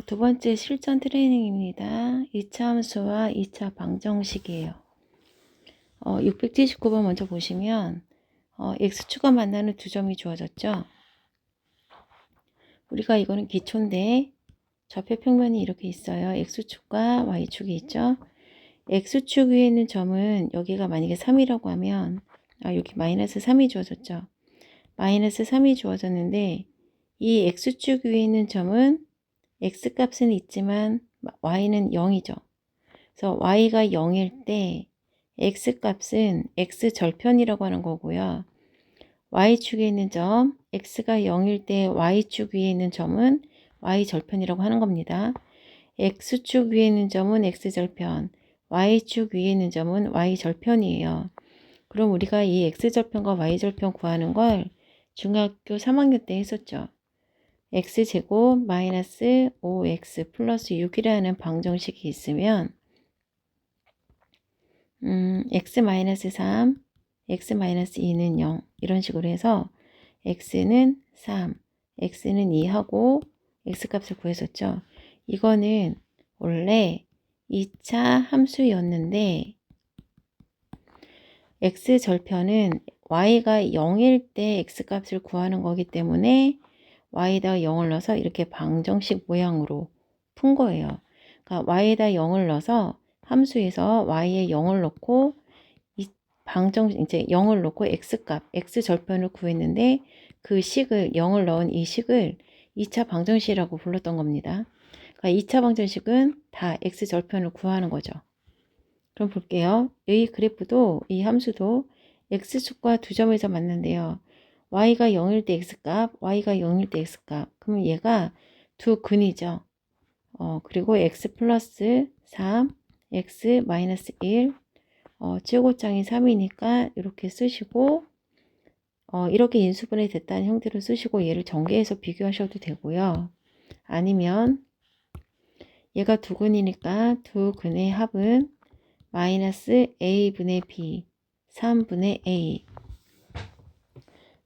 두 번째 실전 트레이닝입니다. 2차 함수와 2차 방정식이에요. 679번 먼저 보시면 x축과 만나는 두 점이 주어졌죠. 우리가 이거는 기초인데 좌표 평면이 이렇게 있어요. x축과 y축이 있죠. x축 위에 있는 점은 여기가 만약에 3이라고 하면 여기 마이너스 3이 주어졌죠. 마이너스 3이 주어졌는데 이 x축 위에 있는 점은 x값은 있지만 y는 0이죠. 그래서 y가 0일 때 x값은 x절편이라고 하는 거고요. y축에 있는 점, x가 0일 때 y축 위에 있는 점은 y절편이라고 하는 겁니다. x축 위에 있는 점은 x절편, y축 위에 있는 점은 y절편이에요. 그럼 우리가 이 x절편과 y절편 구하는 걸 중학교 3학년 때 했었죠. x제곱 마이너스 5x 플러스 6이라는 방정식이 있으면 x 마이너스 3, x 마이너스 2는 0 이런 식으로 해서 x는 3, x는 2 하고 x값을 구했었죠. 이거는 원래 2차 함수였는데 x절편은 y가 0일 때 x값을 구하는 거기 때문에 y에다가 0을 넣어서 이렇게 방정식 모양으로 푼 거예요. 그러니까 y에다 0을 넣어서 함수에서 y에 0을 넣고 이 이제 0을 넣고 x값, x절편을 구했는데 그 식을 0을 넣은 이 식을 2차 방정식이라고 불렀던 겁니다. 그러니까 2차 방정식은 다 x절편을 구하는 거죠. 그럼 볼게요. 이 그래프도 이 함수도 x축과 두 점에서 만난대요. y가 0일 때 x값, y가 0일 때 x값. 그러면 얘가 두 근이죠. 그리고 x 플러스 3, x 마이너스 1, 최고장이 3이니까 이렇게 쓰시고 이렇게 인수분해 됐다는 형태로 쓰시고 얘를 전개해서 비교하셔도 되고요. 아니면 얘가 두 근이니까 두 근의 합은 마이너스 a분의 b, 3분의 a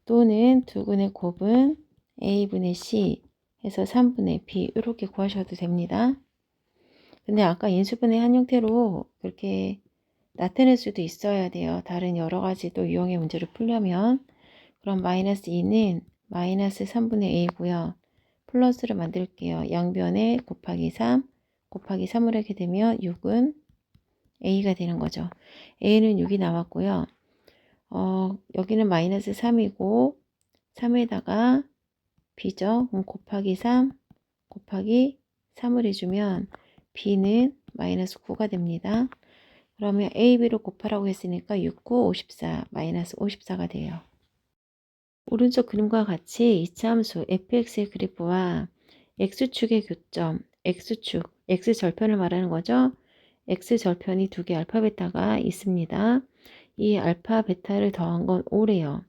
또는 두 근의 곱은 a분의 c 해서 3분의 b 이렇게 구하셔도 됩니다. 근데 아까 인수분해 한 형태로 그렇게 나타낼 수도 있어야 돼요. 다른 여러 가지 또 유형의 문제를 풀려면. 그럼 마이너스 2는 마이너스 3분의 a고요. 플러스를 만들게요. 양변에 곱하기 3 곱하기 3을 하게 되면 6은 a가 되는 거죠. a는 6이 나왔고요. 여기는 마이너스 3이고 3에다가 b죠. 그럼 곱하기 3 곱하기 3을 해주면 b는 마이너스 9가 됩니다. 그러면 a, b로 곱하라고 했으니까 6, 9, 54 마이너스 54가 돼요. 오른쪽 그림과 같이 2차 함수 fx의 그래프와 x축의 교점, x축, x절편을 말하는 거죠. x절편이 두 개 알파 베타가 있습니다. 이 알파 베타를 더한 건 5래요.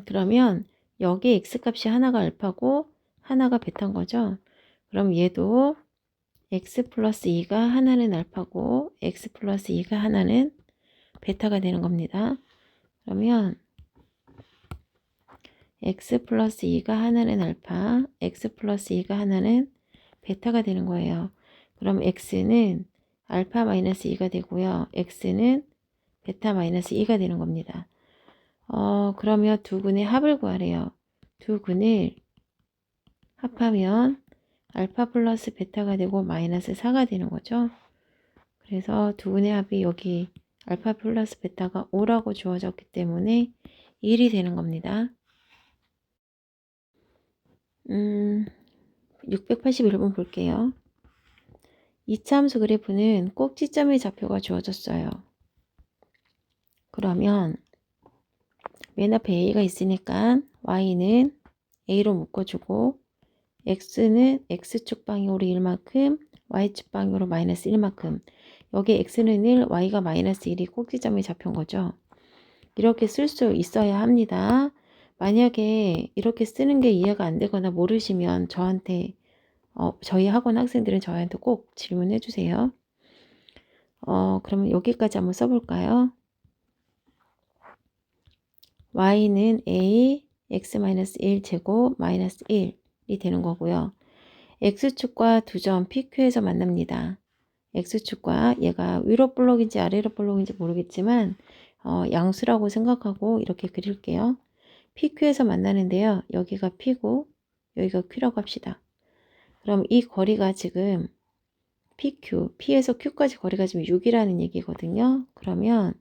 그러면 여기 x값이 하나가 알파고 하나가 베타인 거죠. 그럼 얘도 x 플러스 2가 하나는 알파고 x 플러스 2가 하나는 베타가 되는 겁니다. 그러면 x 플러스 2가 하나는 알파, x 플러스 2가 하나는 베타가 되는 거예요. 그럼 x는 알파 마이너스 2가 되고요. x는 베타 마이너스 2가 되는 겁니다. 그러면 두 근의 합을 구하래요. 두 근을 합하면 알파 플러스 베타가 되고 마이너스 4가 되는 거죠. 그래서 두 근의 합이 여기 알파 플러스 베타가 5라고 주어졌기 때문에 1이 되는 겁니다. 681번 볼게요. 2차 함수 그래프는 꼭지점의 좌표가 주어졌어요. 그러면 맨 앞에 a가 있으니까 y는 a로 묶어주고 x는 x축 방향으로 1만큼 y축 방향으로 마이너스 1만큼 여기 x는 1, y가 마이너스 1이 꼭지점의 좌표인 거죠. 이렇게 쓸 수 있어야 합니다. 만약에 이렇게 쓰는 게 이해가 안 되거나 모르시면 저한테 저희 학원 학생들은 저희한테 꼭 질문해 주세요. 그러면 여기까지 한번 써볼까요? y는 a x-1 제곱 마이너스 1 되는 거고요. X축과 두 점 PQ에서 만납니다. X축과 얘가 위로 볼록인지 아래로 볼록인지 모르겠지만 양수라고 생각하고 이렇게 그릴게요. PQ에서 만나는데요. 여기가 P고 여기가 Q라고 합시다. 그럼 이 거리가 지금 PQ, P에서 Q까지 거리가 지금 6이라는 얘기거든요. 그러면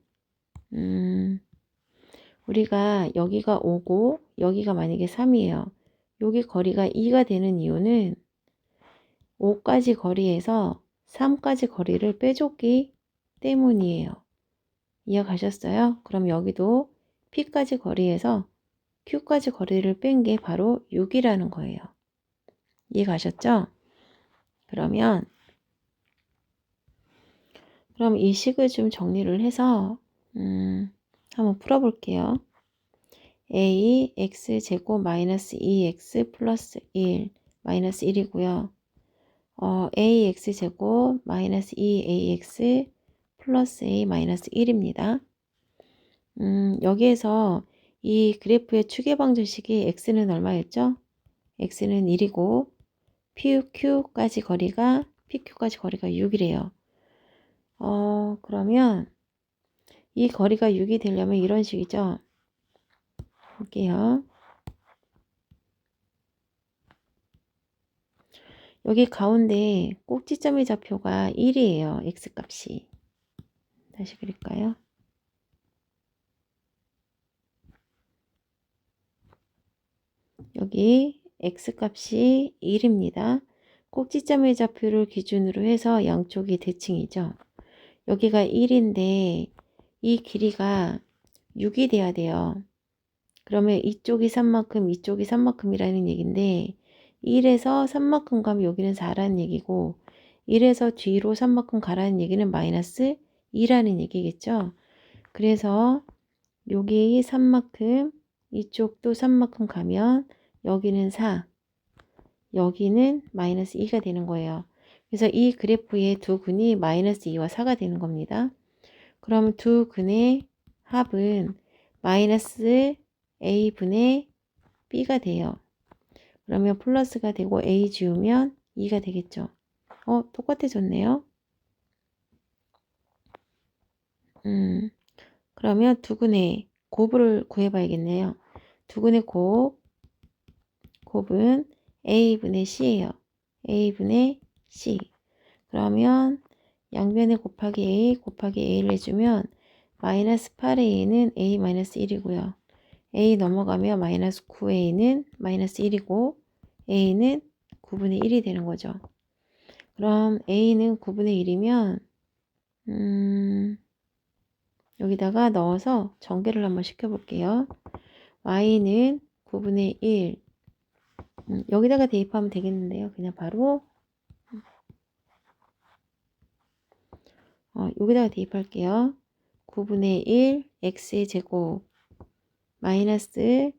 우리가 여기가 5고 여기가 만약에 3이에요. 여기 거리가 2가 되는 이유는 5까지 거리에서 3까지 거리를 빼줬기 때문이에요. 이해가셨어요? 그럼 여기도 P까지 거리에서 Q까지 거리를 뺀 게 바로 6이라는 거예요. 이해가셨죠? 그럼 이 식을 좀 정리를 해서 한번 풀어볼게요. a x제곱 마이너스 2x 플러스 1 마이너스 1이고요. ax제곱 마이너스 2ax 플러스 a 마이너스 1입니다. 여기에서 이 그래프의 추계방정식이 x는 얼마였죠? x는 1이고 PQ까지 거리가 6이래요. 그러면 이 거리가 6이 되려면 이런 식이죠. 볼게요. 여기 가운데 꼭지점의 좌표가 1이에요. x값이. 다시 그릴까요? 여기 x값이 1입니다. 꼭지점의 좌표를 기준으로 해서 양쪽이 대칭이죠. 여기가 1인데 이 길이가 6이 돼야 돼요. 그러면 이쪽이 3만큼 이쪽이 3만큼이라는 얘기인데 1에서 3만큼 가면 여기는 4라는 얘기고 1에서 뒤로 3만큼 가라는 얘기는 마이너스 2라는 얘기겠죠. 그래서 여기 3만큼 이쪽도 3만큼 가면 여기는 4 여기는 마이너스 2가 되는 거예요. 그래서 이 그래프의 두 근이 마이너스 2와 4가 되는 겁니다. 그럼 두 근의 합은 마이너스 a분의 b가 돼요. 그러면 플러스가 되고 a 지우면 2가 되겠죠. 똑같아졌네요. 그러면 두근의 곱을 구해봐야겠네요. 두근의 곱은 a분의 c예요. a분의 c. 그러면 양변에 곱하기 a를 해주면 마이너스 8a는 a 마이너스 1이고요. a 넘어가면 마이너스 9a는 마이너스 1이고 a는 9분의 1이 되는 거죠. 그럼 a는 9분의 1이면 여기다가 넣어서 전개를 한번 시켜볼게요. y는 9분의 1 여기다가 대입하면 되겠는데요. 그냥 바로 여기다가 대입할게요. 9분의 1 x의 제곱 마이너스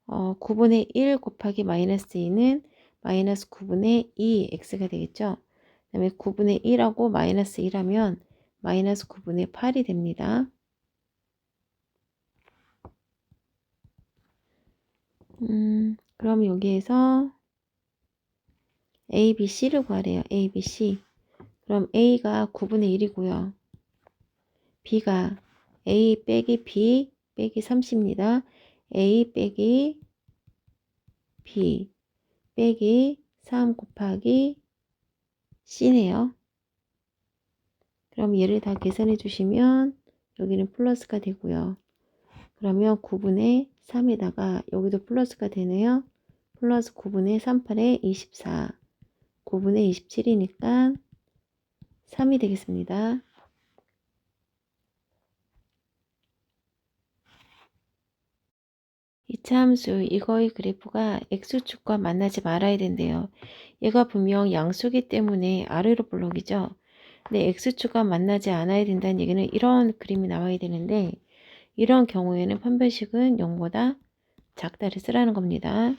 9분의 1 곱하기 마이너스 2는 마이너스 9분의 2 x가 되겠죠. 그 다음에 9분의 1하고 마이너스 1하면 마이너스 9분의 8이 됩니다. 그럼 여기에서 a, b, c를 구하래요. a, b, c. 그럼 a가 9분의 1이고요. b가 a 빼기 b 빼기 30입니다. a 빼기 b 빼기 3 곱하기 c네요. 그럼 얘를 다 계산해 주시면 여기는 플러스가 되고요. 그러면 9분의 3에다가 여기도 플러스가 되네요. 플러스 9분의 38에 24 9분의 27이니까 3이 되겠습니다. 이차 함수 이거의 그래프가 x축과 만나지 말아야 된대요. 얘가 분명 양수기 때문에 아래로 볼록이죠. 근데 x축과 만나지 않아야 된다는 얘기는 이런 그림이 나와야 되는데 이런 경우에는 판별식은 0보다 작다를 쓰라는 겁니다.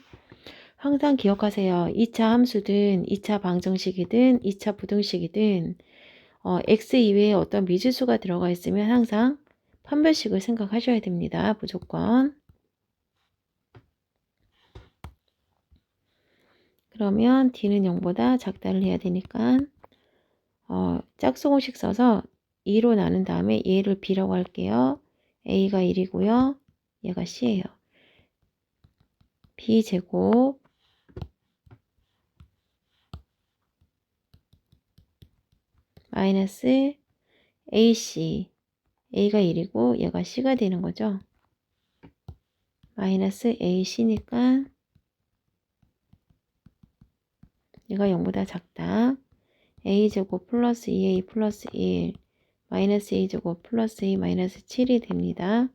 항상 기억하세요. 2차 함수든 2차 방정식이든 2차 부등식이든 x 이외에 어떤 미지수가 들어가 있으면 항상 판별식을 생각하셔야 됩니다. 무조건. 그러면 D는 0보다 작다를 해야 되니까 짝수공식 써서 2로 나눈 다음에 얘를 B라고 할게요. A가 1이고요. 얘가 C예요. B제곱 마이너스 AC A가 1이고 얘가 C가 되는 거죠. 마이너스 AC니까 얘가 0보다 작다. A제곱 플러스 2A 플러스 1 마이너스 A제곱 플러스 A 마이너스 7이 됩니다.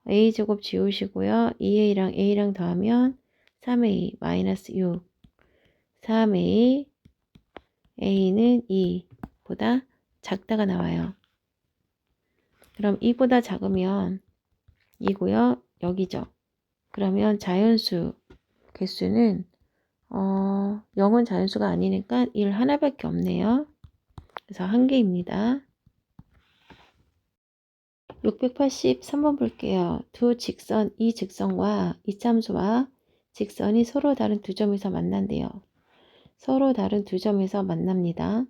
A제곱 지우시고요. 2A랑 A랑 더하면 3A 마이너스 6 3A A는 2보다 작다가 나와요. 그럼 2보다 작으면 2고요. 여기죠. 그러면 자연수 개수는 0은 자연수가 아니니까 1 하나밖에 없네요. 그래서 1개입니다. 683번 볼게요. 두 직선, 이 직선과 이참수와 직선이 서로 다른 두 점에서 만난대요. 서로 다른 두 점에서 만납니다.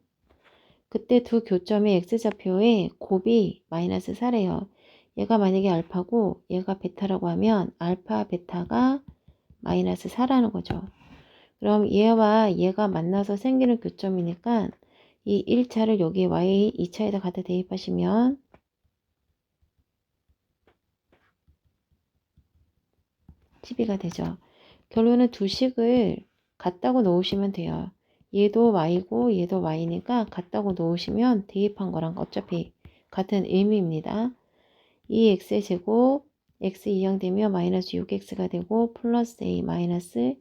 그때 두 교점의 x좌표의 곱이 마이너스 4래요. 얘가 만약에 알파고 얘가 베타라고 하면 알파, 베타가 마이너스 4라는 거죠. 그럼 얘와 얘가 만나서 생기는 교점이니까 이 1차를 여기 y 2차에다 갖다 대입하시면 12가 되죠. 결론은 두 식을 같다고 놓으시면 돼요. 얘도 y고 얘도 y니까 같다고 놓으시면 대입한 거랑 어차피 같은 의미입니다. 이 x의 제곱 x 이항되면 마이너스 6x가 되고 플러스 a 마이너스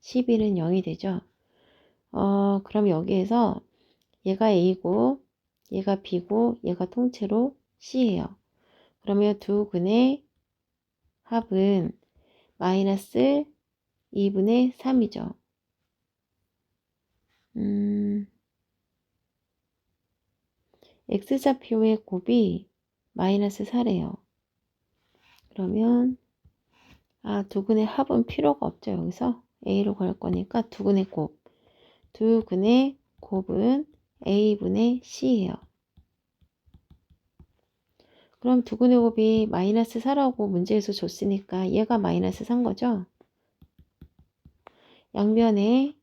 12는 0이 되죠. 그럼 여기에서 얘가 a고 얘가 b고 얘가 통째로 c예요. 그러면 두 근의 합은 마이너스 2분의 3이죠. x좌표의 곱이 마이너스 4래요. 그러면 두근의 합은 필요가 없죠. 여기서 a로 걸 거니까 두근의 곱. 두근의 곱은 a분의 c예요. 그럼 두근의 곱이 마이너스 4라고 문제에서 줬으니까 얘가 마이너스 4인 거죠. 양변에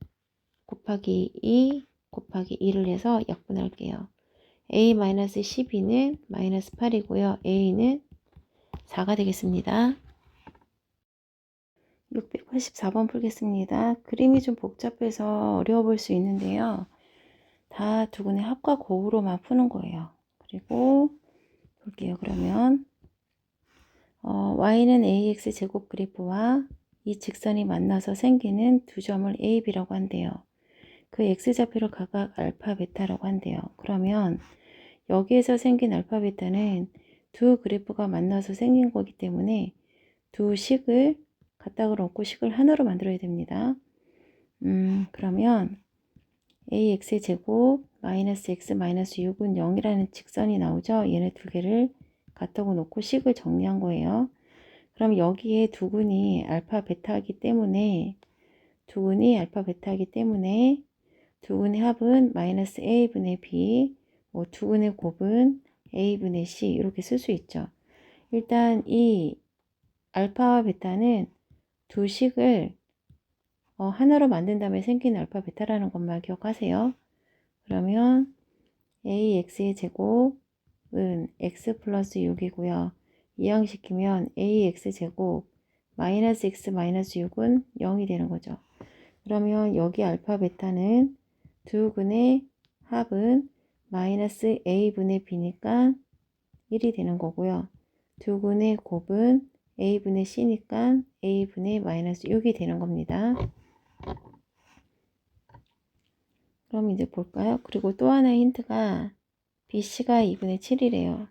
곱하기 2 곱하기 2를 해서 약분할게요. a-12는 마이너스 8이고요. a는 4가 되겠습니다. 684번 풀겠습니다. 그림이 좀 복잡해서 어려워 보일 수 있는데요. 다 두근의 합과 곱으로만 푸는 거예요. 그리고 볼게요. 그러면 y는 ax 제곱 그래프와 이 직선이 만나서 생기는 두 점을 a, b라고 한대요. 그 x좌표를 각각 알파, 베타라고 한대요. 그러면 여기에서 생긴 알파, 베타는 두 그래프가 만나서 생긴 거기 때문에 두 식을 갖다 놓고 식을 하나로 만들어야 됩니다. 그러면 ax의 제곱 마이너스 x 마이너스 6은 0이라는 직선이 나오죠. 얘네 두 개를 갖다 놓고 식을 정리한 거예요. 그럼 여기에 두근이 알파 베타이기 때문에 두근의 합은 마이너스 a분의 b, 두근의 곱은 a분의 c 이렇게 쓸 수 있죠. 일단 이 알파와 베타는 두 식을 하나로 만든 다음에 생긴 알파 베타라는 것만 기억하세요. 그러면 ax의 제곱은 x 플러스 6이고요. 이항시키면 ax 제곱 마이너스 x 마이너스 6은 0이 되는 거죠. 그러면 여기 알파 베타는 두 근의 합은 마이너스 a분의 b니까 1이 되는 거고요. 두 근의 곱은 a분의 c니까 a분의 마이너스 6이 되는 겁니다. 그럼 이제 볼까요? 그리고 또 하나의 힌트가 BC가 2분의 7이래요.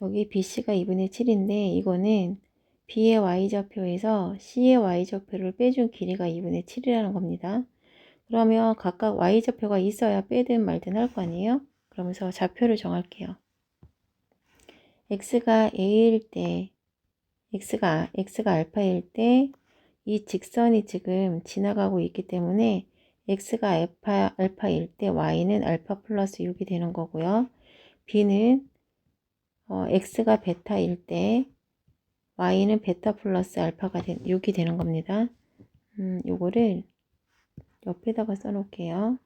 여기 BC가 2분의 7인데 이거는 B의 Y좌표에서 C의 Y좌표를 빼준 길이가 2분의 7이라는 겁니다. 그러면 각각 Y좌표가 있어야 빼든 말든 할 거 아니에요? 그러면서 좌표를 정할게요. X가 A일 때 X가 알파일 때 이 직선이 지금 지나가고 있기 때문에 x가 알파일 때 y는 알파 플러스 6이 되는 거고요. b는 x가 베타일 때 y는 베타 플러스 알파가 6이 되는 겁니다. 요거를 옆에다가 써놓을게요.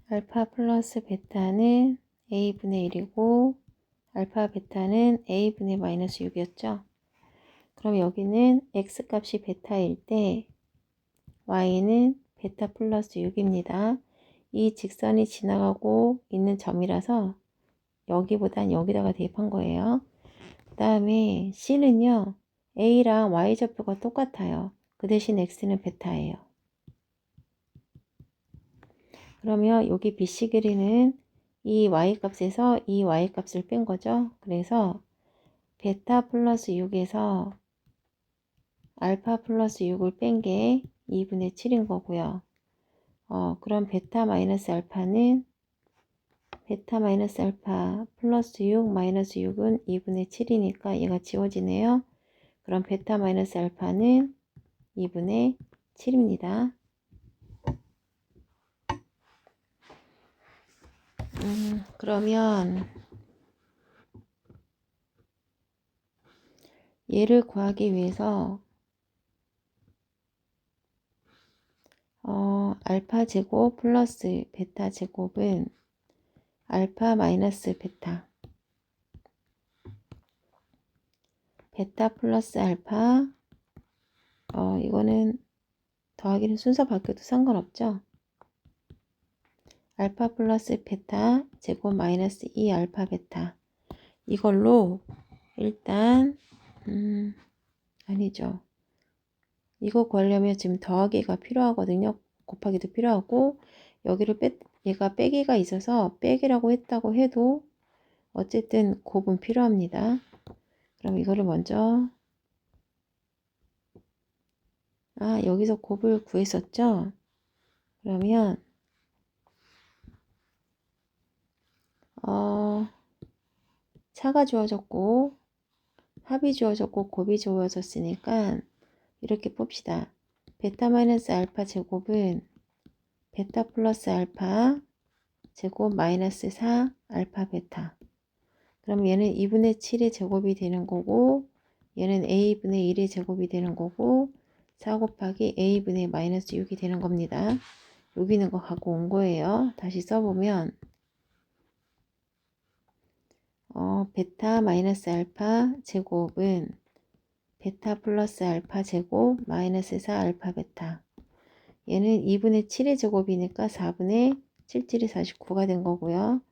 알파 플러스 베타는 a분의 1이고 알파 베타는 a분의 마이너스 6이었죠. 그럼 여기는 x 값이 베타일 때 y는 베타 플러스 6입니다. 이 직선이 지나가고 있는 점이라서 여기보단 여기다가 대입한 거예요. 그 다음에 c는요. a랑 y좌표가 똑같아요. 그 대신 x는 베타예요. 그러면 여기 BC 그리는 이 y값에서 이 y값을 뺀 거죠. 그래서 베타 플러스 6에서 알파 플러스 6을 뺀 게 2분의 7인 거고요. 그럼 베타 마이너스 알파는 베타 마이너스 알파 플러스 6 마이너스 6은 2분의 7이니까 얘가 지워지네요. 그럼 베타 마이너스 알파는 2분의 7입니다. 그러면 얘를 구하기 위해서 알파 제곱 플러스 베타 제곱은 알파 마이너스 베타 베타 플러스 알파 이거는 더하기는 순서 바뀌어도 상관없죠. 알파 플러스 베타 제곱 마이너스 2 알파 베타 이걸로 일단 아니죠. 이거 구하려면 지금 더하기가 필요하거든요. 곱하기도 필요하고 여기를 얘가 빼기가 있어서 빼기라고 했다고 해도 어쨌든 곱은 필요합니다. 그럼 이거를 먼저 여기서 곱을 구했었죠. 그러면 차가 주어졌고 합이 주어졌고 곱이 주어졌으니까 이렇게 봅시다. 베타 마이너스 알파 제곱은 베타 플러스 알파 제곱 마이너스 4 알파 베타. 그럼 얘는 2분의 7의 제곱이 되는 거고 얘는 a분의 1의 제곱이 되는 거고 4 곱하기 a분의 마이너스 6이 되는 겁니다. 여기 있는 거 갖고 온 거예요. 다시 써보면 베타 마이너스 알파 제곱은 베타 플러스 알파 제곱 마이너스 4 알파 베타. 얘는 2분의 7의 제곱이니까 4분의 7칠이 49가 된 거고요.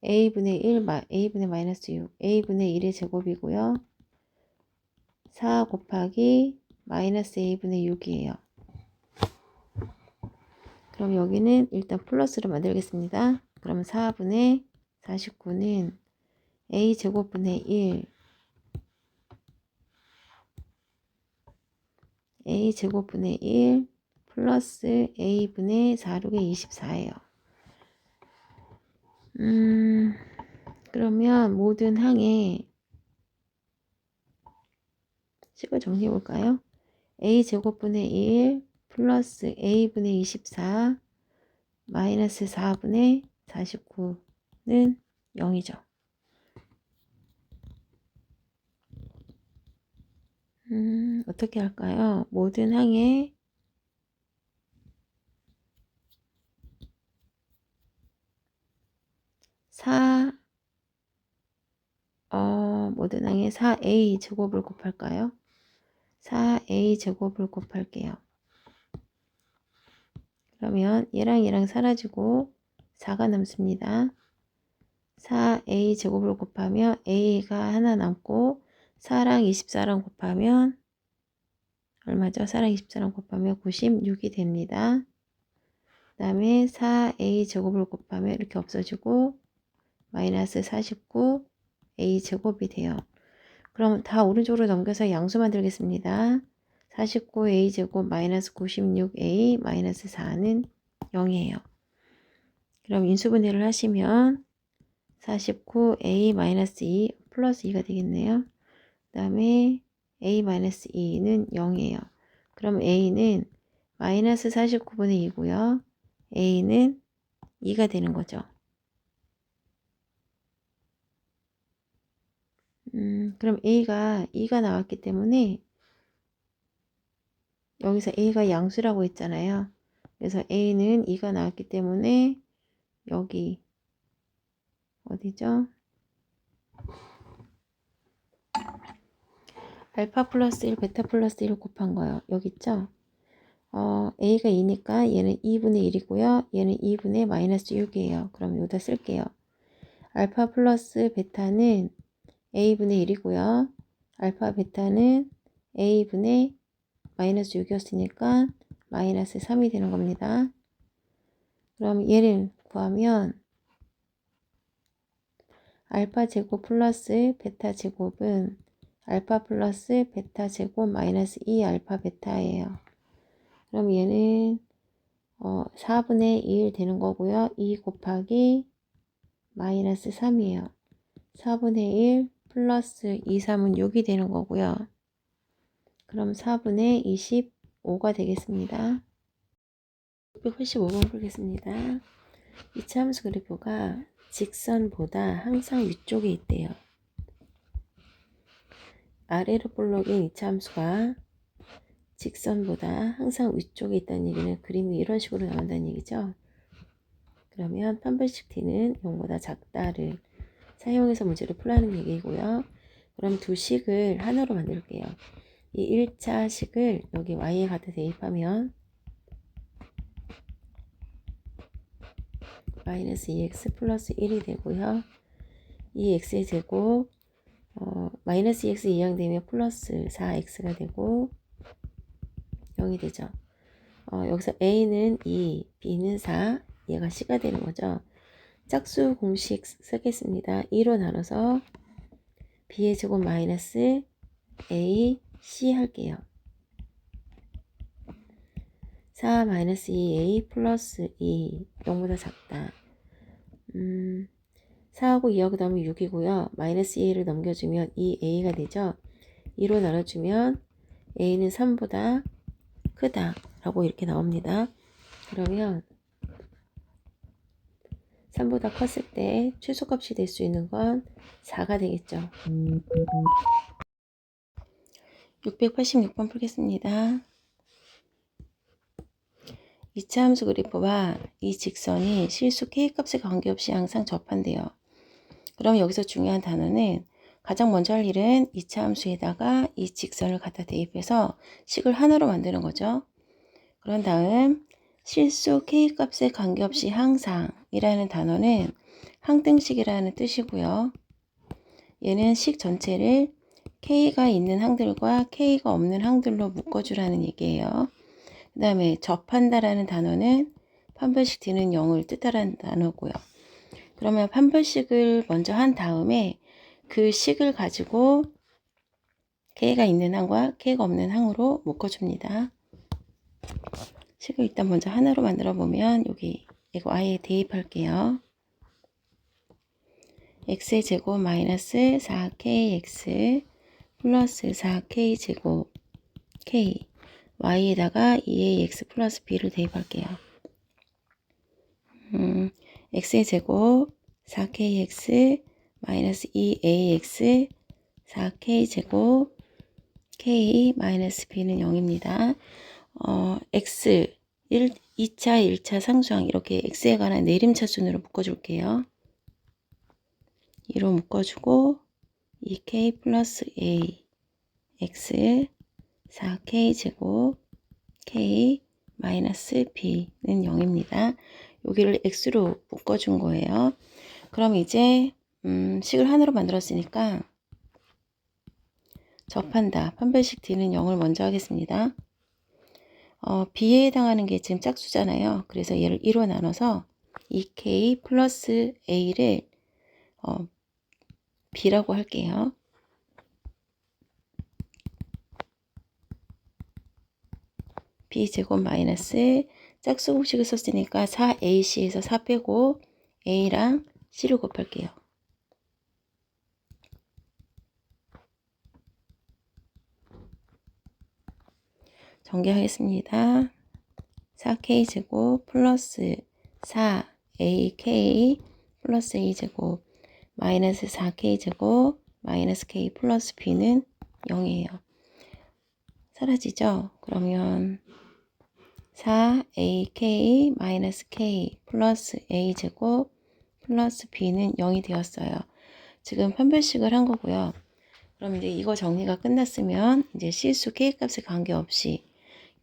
a분의 1, a분의 마이너스 6, a분의 1의 제곱이고요. 4 곱하기 마이너스 a분의 6이에요. 그럼 여기는 일단 플러스로 만들겠습니다. 그럼 4분의 49는 a 제곱분의 1 a 제곱분의 1 플러스 a분의 4룩의 24예요. 그러면 모든 항에 식을 정리해 볼까요? a 제곱분의 1 플러스 a분의 24 마이너스 4분의 49는 0이죠. 어떻게 할까요? 모든 항에 모든 항에 4a 제곱을 곱할까요? 4a 제곱을 곱할게요. 그러면 얘랑 사라지고 4가 남습니다. 4a 제곱을 곱하면 a가 하나 남고 4랑 24랑 곱하면 얼마죠? 4랑 24랑 곱하면 96이 됩니다. 그 다음에 4a 제곱을 곱하면 이렇게 없어지고 마이너스 49 a 제곱이 돼요. 그럼 다 오른쪽으로 넘겨서 양수 만들겠습니다. 49a 제곱 마이너스 96a 마이너스 4는 0이에요. 그럼 인수분해를 하시면 49a-2 플러스 2가 되겠네요. 그 다음에 a-2는 0이에요. 그럼 a는 마이너스 49분의 2고요. a는 2가 되는 거죠. 그럼 a가 2가 나왔기 때문에 여기서 a가 양수라고 했잖아요. 그래서 a는 2가 나왔기 때문에 여기 어디죠? 알파 플러스 1, 베타 플러스 1을 곱한 거예요. 여기 있죠? a가 2니까 얘는 2분의 1이고요. 얘는 2분의 마이너스 6이에요. 그럼 여기다 쓸게요. 알파 플러스 베타는 a분의 1이고요. 알파 베타는 a분의 마이너스 6이었으니까 마이너스 3이 되는 겁니다. 그럼 얘를 구하면 알파 제곱 플러스 베타 제곱은 알파 플러스 베타 제곱 마이너스 2 알파 베타예요. 그럼 얘는 4분의 1 되는 거고요. 2 곱하기 마이너스 3이에요. 4분의 1 플러스 2, 3은 6이 되는 거고요. 그럼 4분의 25가 되겠습니다. 685번 보겠습니다. 이차함수 그래프가 직선보다 항상 위쪽에 있대요. 아래로 볼록인 이차함수가 직선보다 항상 위쪽에 있다는 얘기는 그림이 이런 식으로 나온다는 얘기죠. 그러면 판별식 t는 0보다 작다를 사용해서 문제를 풀라는 얘기고요. 그럼 두 식을 하나로 만들게요. 이 1차 식을 여기 y에 갖다 대입하면 마이너스 2x 플러스 1이 되고요. 이 x의 제곱 마이너스 2x 이항되면 플러스 4x가 되고 0이 되죠. 여기서 a는 2, b는 4, 얘가 c가 되는 거죠. 짝수 공식 쓰겠습니다. 2로 나눠서 b의 제곱 마이너스 a, c 할게요. 4 마이너스 2a 플러스 2 0보다 작다. 4하고 2하고 나오면 6이고요. 마이너스 2를 넘겨주면 2a가 되죠. 2로 나눠주면 a는 3보다 크다 라고 이렇게 나옵니다. 그러면 3보다 컸을 때 최소값이 될 수 있는 건 4가 되겠죠. 686번 풀겠습니다. 이차 함수 그래프와 이 직선이 실수 k값에 관계없이 항상 접한대요. 그럼 여기서 중요한 단어는 가장 먼저 할 일은 이차 함수에다가 이 직선을 갖다 대입해서 식을 하나로 만드는 거죠. 그런 다음 실수 k값에 관계없이 항상 이라는 단어는 항등식이라는 뜻이고요. 얘는 식 전체를 k가 있는 항들과 k가 없는 항들로 묶어주라는 얘기예요. 그 다음에 접한다라는 단어는 판별식 t는 0을 뜻하라는 단어고요. 그러면 판별식을 먼저 한 다음에 그 식을 가지고 k가 있는 항과 k가 없는 항으로 묶어줍니다. 식을 일단 먼저 하나로 만들어 보면 여기 이거 y에 대입할게요. x의 제곱 마이너스 4kx 플러스 4k 제곱 k y에다가 2ax 플러스 b를 대입할게요. x의 제곱 4kx 마이너스 2ax 4k 제곱 k 마이너스 b는 0입니다. x 2차, 1차 상수항 이렇게 x에 관한 내림차 순으로 묶어줄게요. 2로 묶어주고 2k 플러스 a x 4k 제곱 k 마이너스 b는 0입니다. 여기를 x로 묶어준 거예요. 그럼 이제 식을 하나로 만들었으니까 접한다. 판별식 t는 0을 먼저 하겠습니다. b에 해당하는 게 지금 짝수잖아요. 그래서 얘를 2로 나눠서 2k 플러스 a를 b라고 할게요. b 제곱 마이너스 짝수공식을 썼으니까 4ac에서 4 빼고 a랑 c를 곱할게요. 정리하겠습니다. 4k제곱 플러스 4ak 플러스 a제곱 마이너스 4k제곱 마이너스 k 플러스 b는 0이에요. 사라지죠? 그러면 4ak 마이너스 k 플러스 a제곱 플러스 b는 0이 되었어요. 지금 판별식을 한 거고요. 그럼 이제 이거 정리가 끝났으면 이제 실수 k값에 관계없이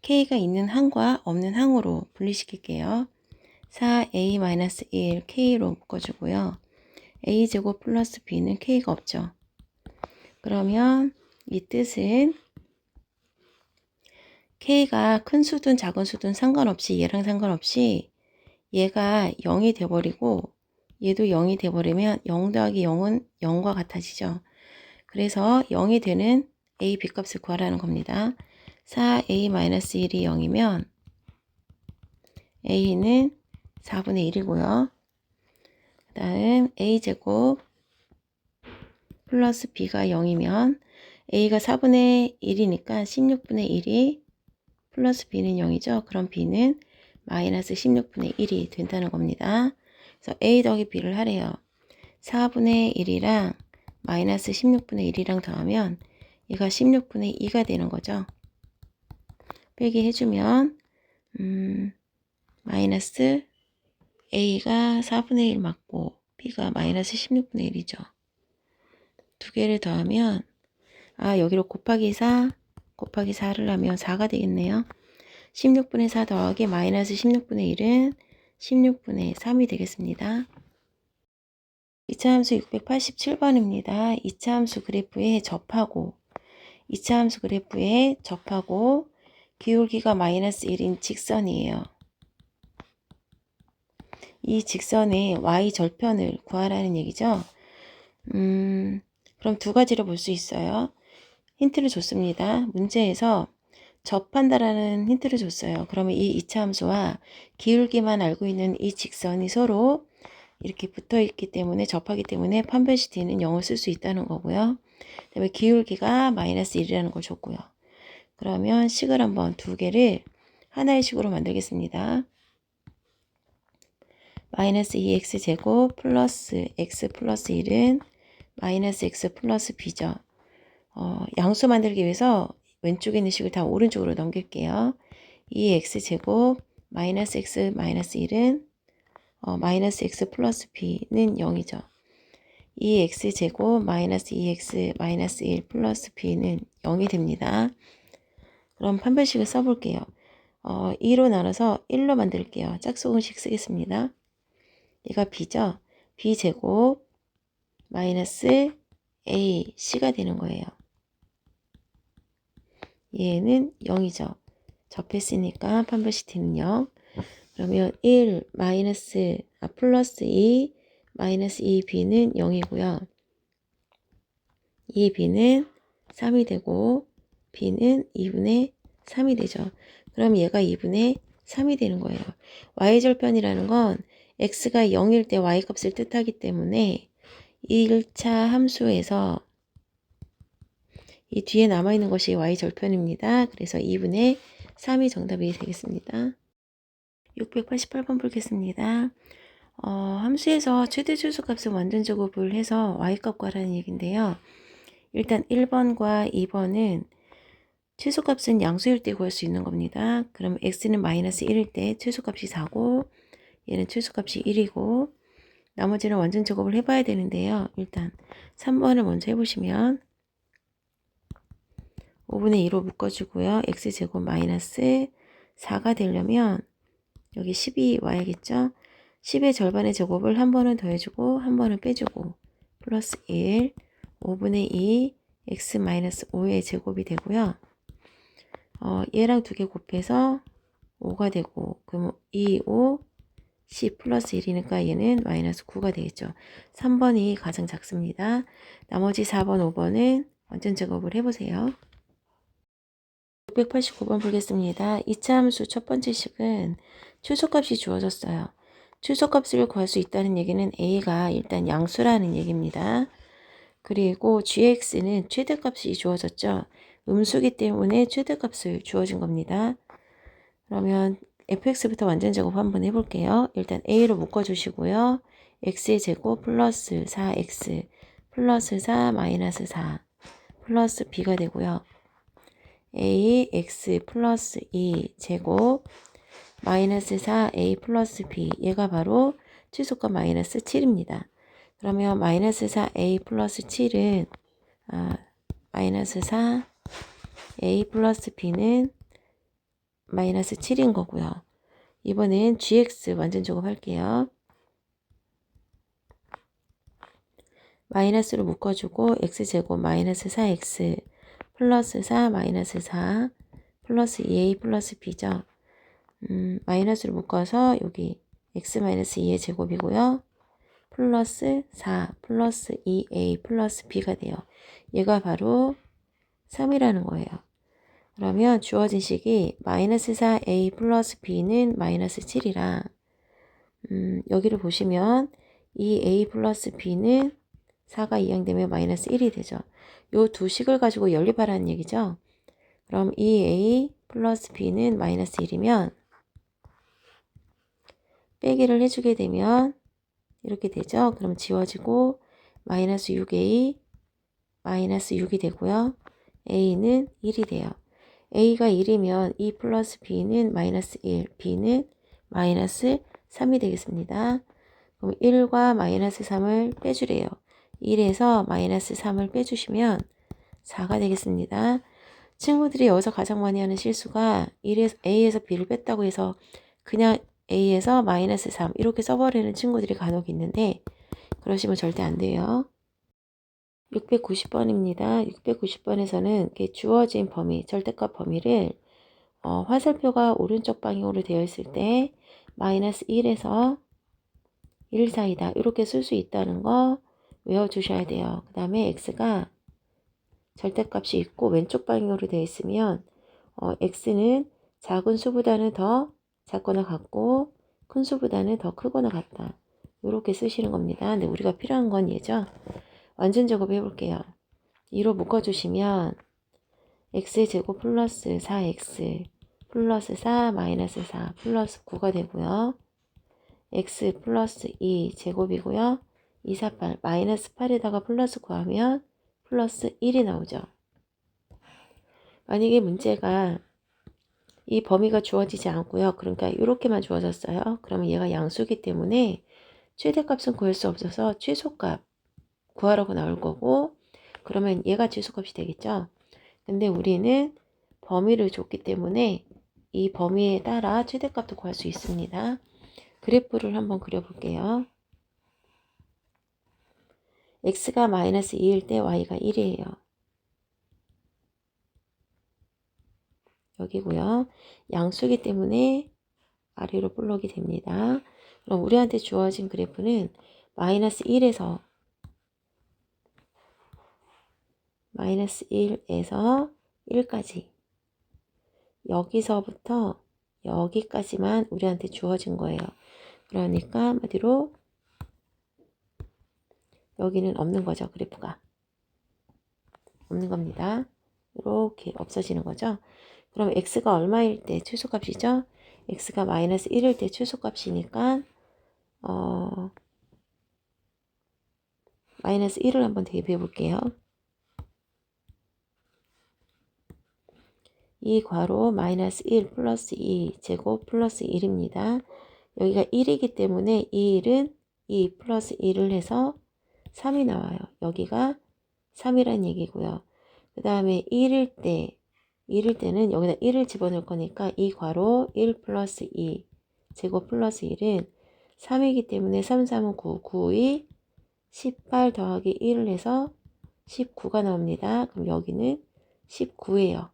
k가 있는 항과 없는 항으로 분리시킬게요. 4a-1 k로 묶어주고요. a제곱 플러스 b는 k가 없죠. 그러면 이 뜻은 k가 큰 수든 작은 수든 상관없이 얘랑 상관없이 얘가 0이 돼버리고 얘도 0이 돼버리면 0 더하기 0은 0과 같아지죠. 그래서 0이 되는 a, b 값을 구하라는 겁니다. 4a-1이 0이면 a는 4분의 1이고요. 그 다음 a제곱 플러스 b가 0이면 a가 4분의 1이니까 16분의 1이 플러스 b는 0이죠. 그럼 b는 마이너스 16분의 1이 된다는 겁니다. 그래서 a 더하기 b를 하래요. 4분의 1이랑 마이너스 16분의 1이랑 더하면 얘가 16분의 2가 되는 거죠. 빼기 해주면 마이너스 a가 4분의 1 맞고 b가 마이너스 16분의 1이죠. 두 개를 더하면 여기로 곱하기 4를 하면 4가 되겠네요. 16분의 4 더하기 마이너스 16분의 1은 16분의 3이 되겠습니다. 2차 함수 687번입니다. 2차 함수 그래프에 접하고 2차 함수 그래프에 접하고 기울기가 마이너스 1인 직선이에요. 이 직선의 y절편을 구하라는 얘기죠. 그럼 두 가지로 볼 수 있어요. 힌트를 줬습니다. 문제에서 접한다라는 힌트를 줬어요. 그러면 이 2차 함수와 기울기만 알고 있는 이 직선이 서로 이렇게 붙어 있기 때문에 접하기 때문에 판별식 D는 0을 쓸 수 있다는 거고요. 그다음에 기울기가 마이너스 1이라는 걸 줬고요. 그러면 식을 한번 두 개를 하나의 식으로 만들겠습니다. 마이너스 2x제곱 플러스 x 플러스 1은 마이너스 x 플러스 b죠. 양수 만들기 위해서 왼쪽에 있는 식을 다 오른쪽으로 넘길게요. 2x제곱 마이너스 x 마이너스 1은 마이너스 x 플러스 b는 0이죠. 2x제곱 마이너스 2x 마이너스 1 플러스 b는 0이 됩니다. 그럼 판별식을 써볼게요. 2로 나눠서 1로 만들게요. 짝수공식 쓰겠습니다. 얘가 b죠. b제곱 마이너스 ac가 되는 거예요. 얘는 0이죠. 접했으니까 판별식 D는 0. 그러면 1 마이너스 플러스 2 마이너스 2b는 0이고요. 2b는 3이 되고 b는 2분의 3이 되죠. 그럼 얘가 2분의 3이 되는 거예요. y절편이라는 건 x가 0일 때 y값을 뜻하기 때문에 1차 함수에서 이 뒤에 남아있는 것이 y절편입니다. 그래서 2분의 3이 정답이 되겠습니다. 688번 풀겠습니다. 함수에서 최대 최소값을 완전 제곱을 해서 y값 구하라는 얘기인데요. 일단 1번과 2번은 최소값은 양수일 때 구할 수 있는 겁니다. 그럼 x는 마이너스 1일 때 최소값이 4고 얘는 최소값이 1이고 나머지는 완전 제곱을 해봐야 되는데요. 일단 3번을 먼저 해보시면 5분의 2로 묶어주고요. x제곱 마이너스 4가 되려면 여기 10이 와야겠죠. 10의 절반의 제곱을 한 번은 더해주고 한 번은 빼주고 플러스 1 5분의 2 x 마이너스 5의 제곱이 되고요. 얘랑 두 개 곱해서 5가 되고 그럼 2, 5, 10 플러스 1이니까 얘는 마이너스 9가 되겠죠. 3번이 가장 작습니다. 나머지 4번, 5번은 완전 제곱을 해보세요. 689번 보겠습니다. 2차 함수 첫 번째 식은 최소값이 주어졌어요. 최소값을 구할 수 있다는 얘기는 a가 일단 양수라는 얘기입니다. 그리고 gx는 최대값이 주어졌죠. 음수기 때문에 최대값을 주어진 겁니다. 그러면 fx부터 완전 제곱 한번 해볼게요. 일단 a로 묶어주시고요. x의 제곱 플러스 4x 플러스 4 마이너스 4 플러스 b가 되고요. a x 플러스 2 제곱 마이너스 4a 플러스 b 얘가 바로 최소값 마이너스 7입니다. 그러면 마이너스 4a 플러스 7은 마이너스 4a 플러스 b는 마이너스 7인 거고요. 이번엔 gx 완전 제곱할게요. 마이너스로 묶어주고 x제곱 마이너스 4x 플러스 4 마이너스 4 플러스 2a 플러스 b죠. 마이너스로 묶어서 여기 x 마이너스 2의 제곱이고요. 플러스 4 플러스 2a 플러스 b가 돼요. 얘가 바로 3이라는 거예요. 그러면 주어진 식이 마이너스 4a 플러스 b는 마이너스 7이라 여기를 보시면 이 a 플러스 b는 4가 이항되면 마이너스 1이 되죠. 요 두 식을 가지고 연립하라는 얘기죠. 그럼 이 a 플러스 b는 마이너스 1이면 빼기를 해주게 되면 이렇게 되죠. 그럼 지워지고 마이너스 6a 마이너스 6이 되고요. a는 1이 돼요. a가 1이면 2 플러스 b는 마이너스 1, b는 마이너스 3이 되겠습니다. 그럼 1과 마이너스 3을 빼주래요. 1에서 마이너스 3을 빼주시면 4가 되겠습니다. 친구들이 여기서 가장 많이 하는 실수가 a에서 b를 뺐다고 해서 그냥 a에서 마이너스 3 이렇게 써버리는 친구들이 간혹 있는데 그러시면 절대 안 돼요. 690번입니다. 690번에서는 이렇게 주어진 범위, 절대값 범위를 화살표가 오른쪽 방향으로 되어 있을 때 마이너스 1에서 1 사이다 이렇게 쓸 수 있다는 거 외워주셔야 돼요. 그 다음에 x가 절대값이 있고 왼쪽 방향으로 되어 있으면 x는 작은 수보다는 더 작거나 같고 큰 수보다는 더 크거나 같다. 이렇게 쓰시는 겁니다. 근데 우리가 필요한 건 얘죠. 완전 제곱 해볼게요. 2로 묶어주시면 x제곱 플러스 4x 플러스 4 마이너스 4 플러스 9가 되고요. x 플러스 2 제곱이고요. 2, 4, 8 마이너스 8에다가 플러스 9 하면 플러스 1이 나오죠. 만약에 문제가 이 범위가 주어지지 않고요. 그러니까 이렇게만 주어졌어요. 그러면 얘가 양수기 때문에 최대값은 구할 수 없어서 최소값 구하라고 나올 거고 그러면 얘가 최소값이 되겠죠. 근데 우리는 범위를 줬기 때문에 이 범위에 따라 최대값도 구할 수 있습니다. 그래프를 한번 그려볼게요. x가 마이너스 2일 때 y가 1이에요. 여기고요. 양수기 때문에 아래로 볼록이 됩니다. 그럼 우리한테 주어진 그래프는 마이너스 1에서 마이너스 1에서 1까지 여기서부터 여기까지만 우리한테 주어진 거예요. 그러니까 한마디로 여기는 없는 거죠. 그래프가 없는 겁니다. 이렇게 없어지는 거죠. 그럼 x가 얼마일 때 최소값이죠? x가 마이너스 1일 때 최소값이니까 마이너스 1을 한번 대입해 볼게요. 이 괄호 마이너스 1 플러스 2 제곱 플러스 1입니다. 여기가 1이기 때문에 이 1은 2 플러스 1을 해서 3이 나와요. 여기가 3이란 얘기고요. 그 다음에 1일 때는 여기다 1을 집어넣을 거니까 이 괄호 1 플러스 2 제곱 플러스 1은 3이기 때문에 3, 3은 9, 9, 2, 18 더하기 1을 해서 19가 나옵니다. 그럼 여기는 19예요.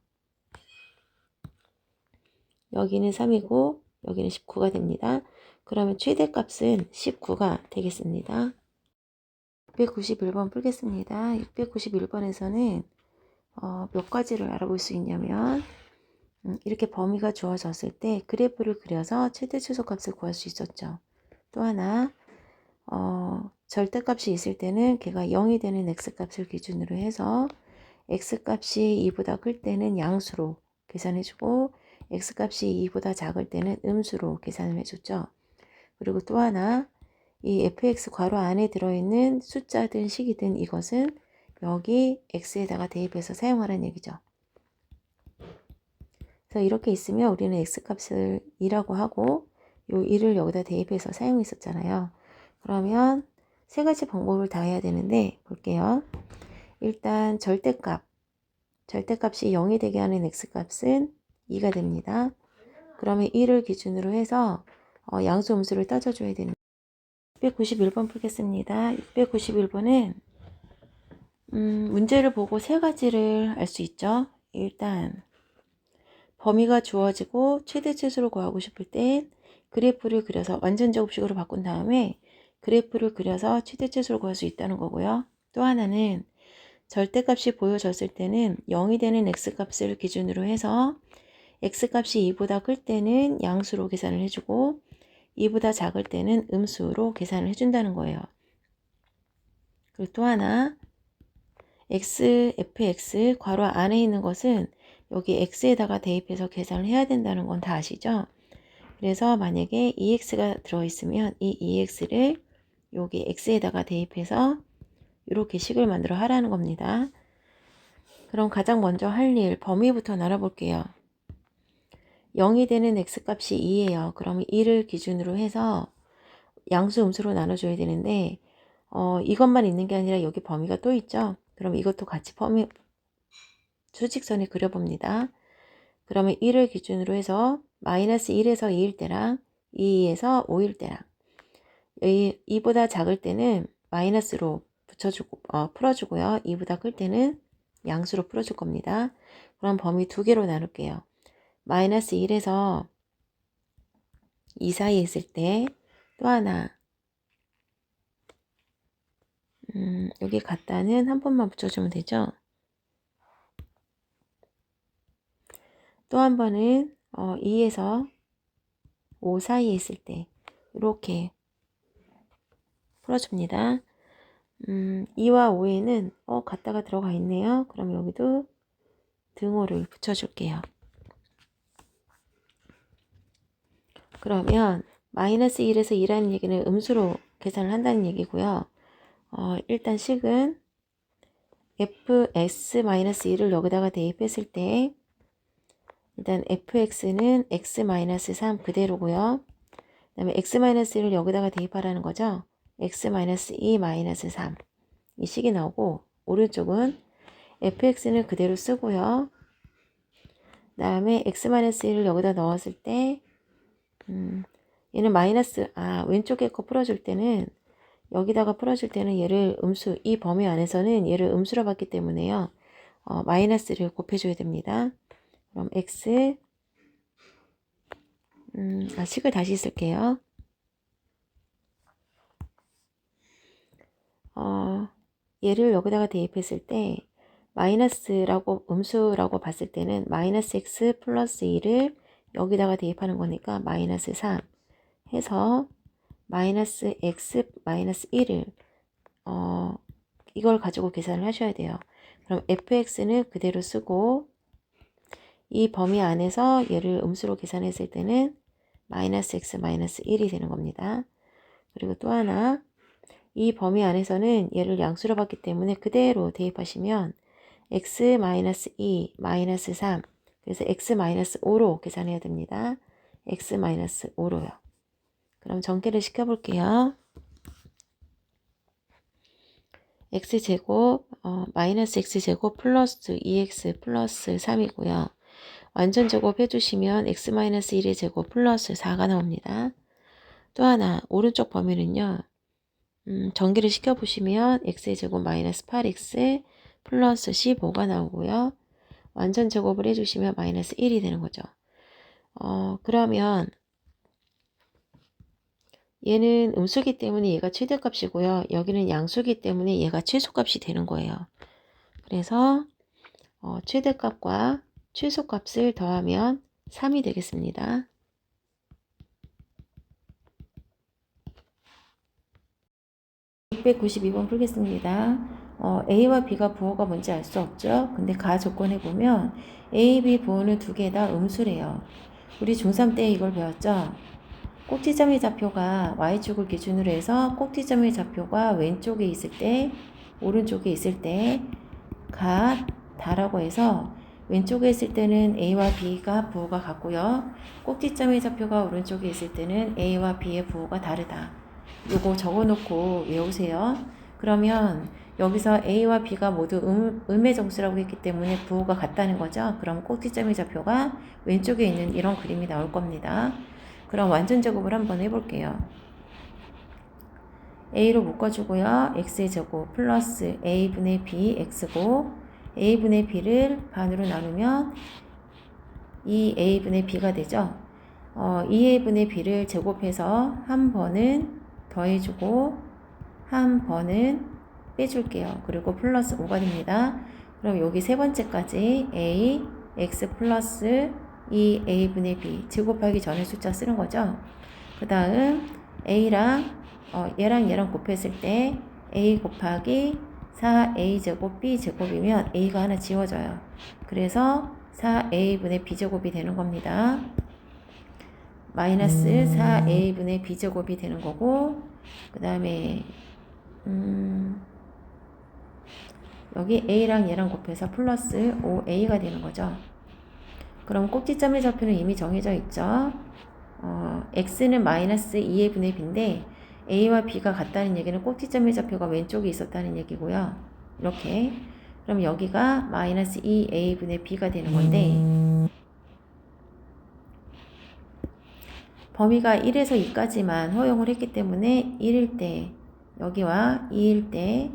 여기는 3이고 여기는 19가 됩니다. 그러면 최대값은 19가 되겠습니다. 691번 풀겠습니다. 691번에서는 몇 가지를 알아볼 수 있냐면 이렇게 범위가 주어졌을 때 그래프를 그려서 최대 최소값을 구할 수 있었죠. 또 하나, 절대값이 있을 때는 걔가 0이 되는 x값을 기준으로 해서 x값이 2보다 클 때는 양수로 계산해주고 x값이 2보다 작을 때는 음수로 계산을 해줬죠. 그리고 또 하나, 이 fx 괄호 안에 들어있는 숫자든 식이든 이것은 여기 x에다가 대입해서 사용하라는 얘기죠. 그래서 이렇게 있으면 우리는 x값을 2라고 하고 요 2를 여기다 대입해서 사용했었잖아요. 그러면 세 가지 방법을 다 해야 되는데 볼게요. 일단 절대값이 0이 되게 하는 x값은 2가 됩니다. 그러면 2를 기준으로 해서 양수 음수를 따져줘야 되는 691번 풀겠습니다. 691번은 문제를 보고 세 가지를 알 수 있죠. 일단 범위가 주어지고 최대 최소를 구하고 싶을 땐 그래프를 그려서 완전 제곱식으로 바꾼 다음에 그래프를 그려서 최대 최소를 구할 수 있다는 거고요. 또 하나는 절대값이 보여졌을 때는 0이 되는 x값을 기준으로 해서 x값이 2보다 클 때는 양수로 계산을 해주고 2보다 작을 때는 음수로 계산을 해준다는 거예요. 그리고 또 하나 fx 괄호 안에 있는 것은 여기 x에다가 대입해서 계산을 해야 된다는 건 다 아시죠? 그래서 만약에 ex가 들어있으면 이 ex를 여기 x에다가 대입해서 이렇게 식을 만들어 하라는 겁니다. 그럼 가장 먼저 할 일, 범위부터 나눠볼게요. 0이 되는 x값이 2예요. 그럼 2를 기준으로 해서 양수 음수로 나눠줘야 되는데 이것만 있는 게 아니라 여기 범위가 또 있죠. 그럼 이것도 같이 범위 수직선에 그려봅니다. 그러면 1을 기준으로 해서 마이너스 1에서 2일 때랑 2에서 5일 때랑 2보다 작을 때는 마이너스로 붙여주고 풀어주고요. 2보다 클 때는 양수로 풀어줄 겁니다. 그럼 범위 두 개로 나눌게요. 마이너스 1에서 2 사이에 있을 때 또 하나 여기 갖다는 한 번만 붙여주면 되죠. 또 한 번은 2에서 5 사이에 있을 때 이렇게 풀어줍니다. 2와 5에는 갖다가 들어가 있네요. 그럼 여기도 등호를 붙여줄게요. 그러면 마이너스 1에서 2라는 얘기는 음수로 계산을 한다는 얘기고요. 일단 식은 fx-1을 여기다가 대입했을 때 일단 fx는 x-3 그대로고요. 그 다음에 x-1을 여기다가 대입하라는 거죠. x-2-3 이 식이 나오고 오른쪽은 fx는 그대로 쓰고요. 그 다음에 x-1을 여기다 넣었을 때 얘는 왼쪽에 거 풀어줄 때는 여기다가 풀어줄 때는 얘를 음수, 이 범위 안에서는 얘를 음수로 봤기 때문에요. 마이너스를 곱해줘야 됩니다. 그럼 x, 식을 다시 쓸게요. 얘를 여기다가 대입했을 때 마이너스라고 음수라고 봤을 때는 마이너스 x 플러스 2를 여기다가 대입하는 거니까 마이너스 3 해서 마이너스 x 마이너스 1을 이걸 가지고 계산을 하셔야 돼요. 그럼 fx는 그대로 쓰고 이 범위 안에서 얘를 음수로 계산했을 때는 마이너스 x 마이너스 1이 되는 겁니다. 그리고 또 하나 이 범위 안에서는 얘를 양수로 봤기 때문에 그대로 대입하시면 x 마이너스 2 마이너스 3 그래서 x 마이너스 5로 계산해야 됩니다. x 마이너스 5로요. 그럼 전개를 시켜볼게요. x제곱 마이너스 x제곱 플러스 2x 플러스 3이고요. 완전 제곱 해주시면 x 마이너스 1의 제곱 플러스 4가 나옵니다. 또 하나 오른쪽 범위는요. 전개를 시켜보시면 x의 제곱 마이너스 8x 플러스 15가 나오고요. 완전 제곱을 해주시면 마이너스 1이 되는 거죠. 그러면 얘는 음수기 때문에 얘가 최대값이고요. 여기는 양수기 때문에 얘가 최소값이 되는 거예요. 그래서 최대값과 최소값을 더하면 3이 되겠습니다. 692번 풀겠습니다. A와 B가 부호가 뭔지 알 수 없죠? 근데 가 조건에 보면 A, B 부호는 두 개 다 음수래요. 우리 중3 때 이걸 배웠죠? 꼭지점의 좌표가 Y축을 기준으로 해서 꼭지점의 좌표가 왼쪽에 있을 때, 오른쪽에 있을 때 같다라고 해서 왼쪽에 있을 때는 A와 B가 부호가 같고요. 꼭지점의 좌표가 오른쪽에 있을 때는 A와 B의 부호가 다르다. 요거 적어놓고 외우세요. 그러면 여기서 A와 B가 모두 음의 정수라고 했기 때문에 부호가 같다는 거죠. 그럼 꼭지점의 좌표가 왼쪽에 있는 이런 그림이 나올 겁니다. 그럼 완전 제곱을 한번 해볼게요. A로 묶어주고요. X의 제곱 플러스 A분의 B X고 A분의 B를 반으로 나누면 2A분의 B가 되죠. 2A분의 B를 제곱해서 한 번은 더해주고 한 번은 빼줄게요. 그리고 플러스 5가 됩니다. 그럼 여기 세 번째까지 A, X 플러스 2A분의 B 제곱하기 전에 숫자 쓰는 거죠. 그 다음 A랑 얘랑 곱했을 때 A 곱하기 4A제곱 B제곱이면 A가 하나 지워져요. 그래서 4A분의 B제곱이 되는 겁니다. 마이너스 4A분의 B제곱이 되는 거고, 그 다음에 여기 A랑 얘랑 곱해서 플러스 5A가 되는 거죠. 그럼 꼭지점의 좌표는 이미 정해져 있죠. X는 마이너스 2의 분의 B인데 A와 B가 같다는 얘기는 꼭지점의 좌표가 왼쪽에 있었다는 얘기고요. 이렇게. 그럼 여기가 마이너스 2A 분의 B가 되는 건데 범위가 1에서 2까지만 허용을 했기 때문에 1일 때 여기와 2일 때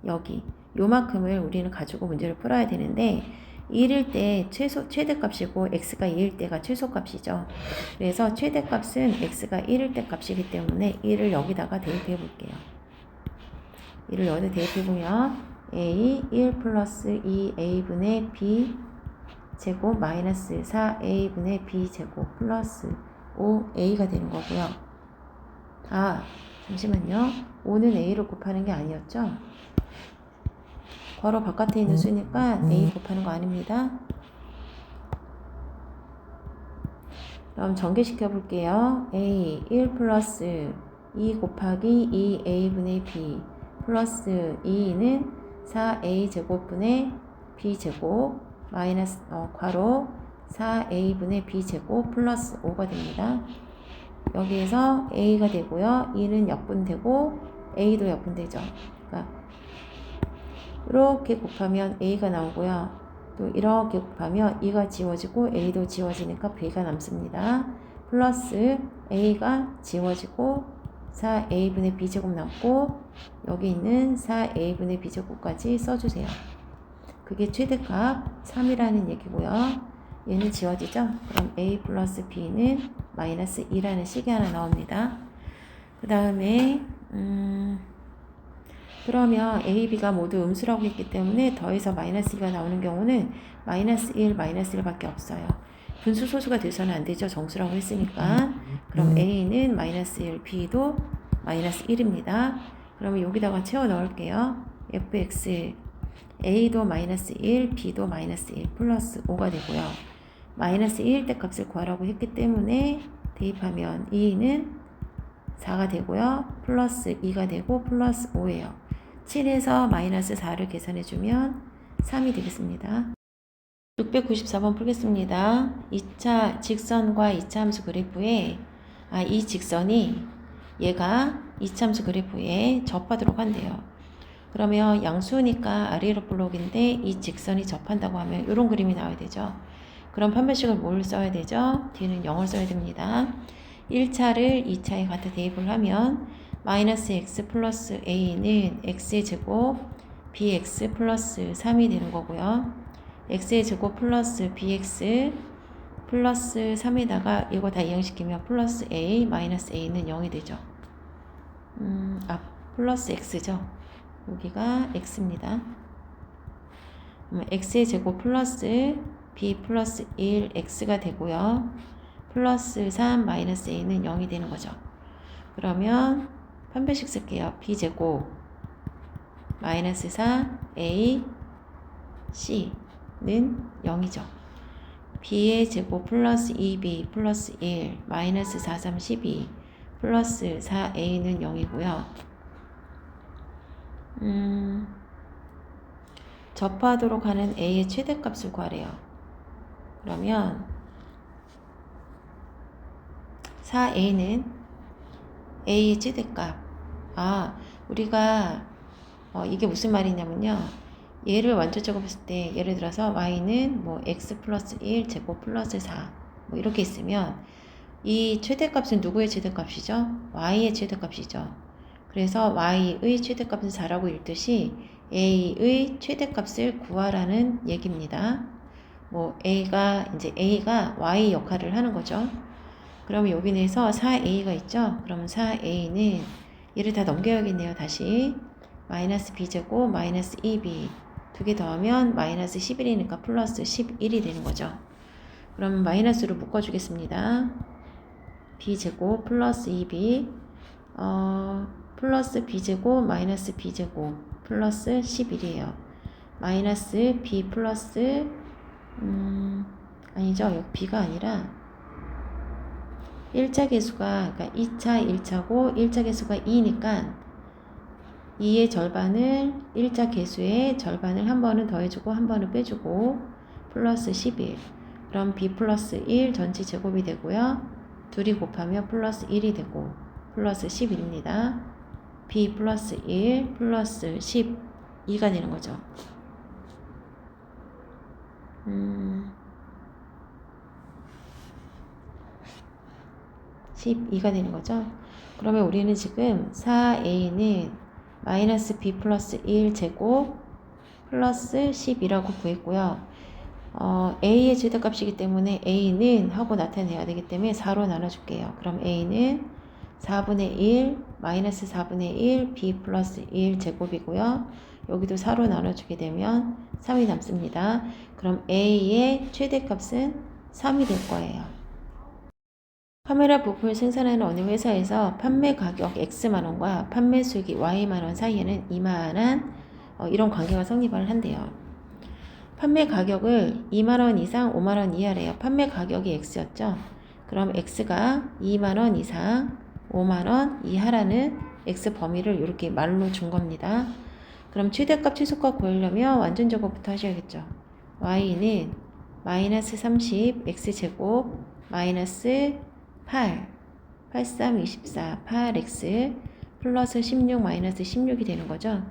여기 요만큼을 우리는 가지고 문제를 풀어야 되는데 1일 때 최대값이고 x가 2일 때가 최소값이죠. 그래서 최대값은 x가 1일 때 값이기 때문에 1을 여기다가 대입해 볼게요. 1을 여기다 대입해 보면 a 1 플러스 2a분의 b 제곱 마이너스 4a분의 b 제곱 플러스 5a가 되는 거고요. 잠시만요. 5는 a로 곱하는 게 아니었죠? 괄호 바깥에 있는 수니까 a 곱하는 거 아닙니다. 그럼 전개시켜 볼게요. a 1 플러스 2 곱하기 2a분의 b 플러스 2는 4a 제곱분의 b 제곱 마이너스 괄호 4a분의 b 제곱 플러스 5가 됩니다. 여기에서 a가 되고요. 2는 역분되고 a도 역분되죠. 그러니까 이렇게 곱하면 a가 나오고요. 또 이렇게 곱하면 2가 지워지고 a도 지워지니까 b가 남습니다. 플러스 a가 지워지고 4a분의 b제곱 남고 여기 있는 4a분의 b제곱까지 써주세요. 그게 최대값 3이라는 얘기고요. 얘는 지워지죠? 그럼 a 플러스 b는 마이너스 2라는 식이 하나 나옵니다. 그 다음에 그러면 A, B가 모두 음수라고 했기 때문에 더해서 마이너스 2가 나오는 경우는 마이너스 1, 마이너스 1밖에 없어요. 분수 소수가 돼서는 안 되죠. 정수라고 했으니까. 그럼 A는 마이너스 1, B도 마이너스 1입니다. 그러면 여기다가 채워 넣을게요. fx A도 마이너스 1, B도 마이너스 1 플러스 5가 되고요. 마이너스 1일 때 값을 구하라고 했기 때문에 대입하면 2는 4가 되고요. 플러스 2가 되고 플러스 5예요. 7에서 마이너스 4를 계산해주면 3이 되겠습니다. 694번 풀겠습니다. 2차 직선과 2차 함수 그래프에 이 직선이 얘가 2차 함수 그래프에 접하도록 한대요. 그러면 양수니까 아래로 블록인데 이 직선이 접한다고 하면 이런 그림이 나와야 되죠. 그럼 판별식을 뭘 써야 되죠? 뒤는 0을 써야 됩니다. 1차를 2차에 갖다 대입을 하면 마이너스 x 플러스 a는 x의 제곱 bx 플러스 3이 되는 거고요. x의 제곱 플러스 bx 플러스 3에다가 이거 다 이항시키면 플러스 a 마이너스 a는 0이 되죠. 플러스 x죠. 여기가 x입니다. x의 제곱 플러스 b 플러스 1 x가 되고요. 플러스 3 마이너스 a는 0이 되는 거죠. 그러면 판별식 쓸게요. b제곱 마이너스 4 a c는 0이죠. b의 제곱 플러스 2b 플러스 1 마이너스 4 3 12 플러스 4a는 0이고요. 접하도록 하는 a의 최대값을 구하래요. 그러면 4a는 a의 최대값. 우리가 이게 무슨 말이냐면요. 얘를 완전적으로 봤을 때 예를 들어서 y는 뭐 x 플러스 1 제곱 플러스 4 뭐 이렇게 있으면 이 최대값은 누구의 최대값이죠? y의 최대값이죠. 그래서 y의 최대값은 4라고 읽듯이 a의 최대값을 구하라는 얘기입니다. 뭐 a가 y 역할을 하는 거죠. 그러면 여기에서 4a가 있죠? 그러면 4a는 얘를 다 넘겨야겠네요. 다시 마이너스 b제곱 마이너스 2b 두 개 더하면 마이너스 11이니까 플러스 11이 되는 거죠. 그러면 마이너스로 묶어주겠습니다. b제곱 플러스 2b 플러스 b제곱 마이너스 b제곱 플러스 11이에요. 마이너스 b 플러스 아니죠. 여기 b가 아니라 1차 개수가 그러니까 2차 1차고 1차 개수가 2니까 2의 절반을 1차 개수의 절반을 한 번은 더해주고 한 번은 빼주고 플러스 11 그럼 b 플러스 1 전체 제곱이 되고요. 둘이 곱하면 플러스 1이 되고 플러스 11입니다. b 플러스 1 플러스 12가 되는 거죠. 12가 되는 거죠. 그러면 우리는 지금 4a는 마이너스 b 플러스 1 제곱 플러스 10이라고 구했고요. a의 최대값이기 때문에 a는 하고 나타내야 되기 때문에 4로 나눠줄게요. 그럼 a는 4분의 1 마이너스 4분의 1 b 플러스 1 제곱이고요. 여기도 4로 나눠주게 되면 3이 남습니다. 그럼 a의 최대값은 3이 될 거예요. 카메라 부품을 생산하는 어느 회사에서 판매 가격 X만원과 판매 수익이 Y만원 사이에는 이만한 이런 관계가 성립을 한대요. 판매 가격을 2만원 이상 5만원 이하래요. 판매 가격이 X였죠. 그럼 X가 2만원 이상 5만원 이하라는 X 범위를 이렇게 말로 준 겁니다. 그럼 최대값 최소값 구하려면 완전 제곱부터 하셔야겠죠. Y는 마이너스 30 X제곱 마이너스 8, 83, 24, 8x 플러스 16 마이너스 16이 되는 거죠.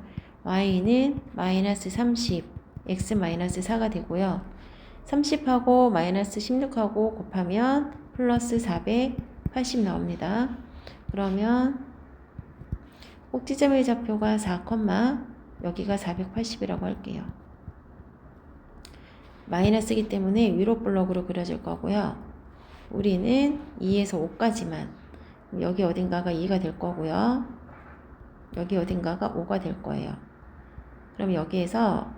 y는 마이너스 30, x 마이너스 4가 되고요. 30하고 마이너스 16하고 곱하면 플러스 480 나옵니다. 그러면 꼭지점의 좌표가 4, 여기가 480이라고 할게요. 마이너스이기 때문에 위로 블럭으로 그려질 거고요. 우리는 2에서 5까지만 여기 어딘가가 2가 될 거고요. 여기 어딘가가 5가 될 거예요. 그럼 여기에서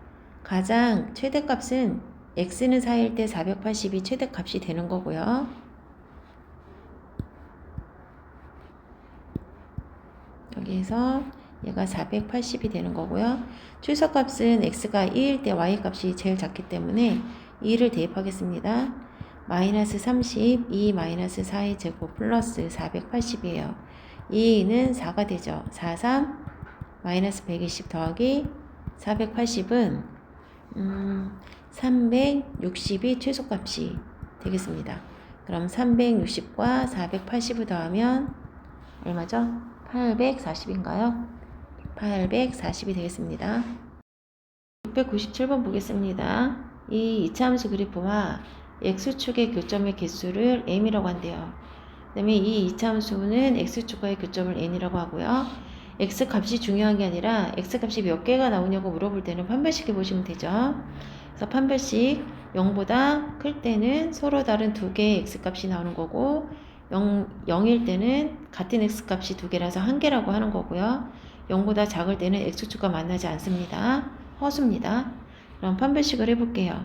가장 최대값은 x는 4일 때 480이 최대값이 되는 거고요. 여기에서 얘가 480이 되는 거고요. 최소값은 x가 2일 때 y값이 제일 작기 때문에 2를 대입하겠습니다. 마이너스 30, 2 마이너스 4의 제곱 플러스 480이에요. 2는 4가 되죠. 4, 3 마이너스 120 더하기 480은 360이 최소값이 되겠습니다. 그럼 360과 480을 더하면 얼마죠? 840인가요? 840이 되겠습니다. 697번 보겠습니다. 이 이차함수 그래프와 x축의 교점의 개수를 m이라고 한대요. 그 다음에 이 이차함수는 x축과의 교점을 n이라고 하고요. x값이 중요한 게 아니라 x값이 몇 개가 나오냐고 물어볼 때는 판별식을 보시면 되죠. 그래서 판별식 0보다 클 때는 서로 다른 두 개의 x값이 나오는 거고 0일 때는 같은 x값이 두 개라서 한 개라고 하는 거고요. 0보다 작을 때는 x축과 만나지 않습니다. 허수입니다. 그럼 판별식을 해볼게요.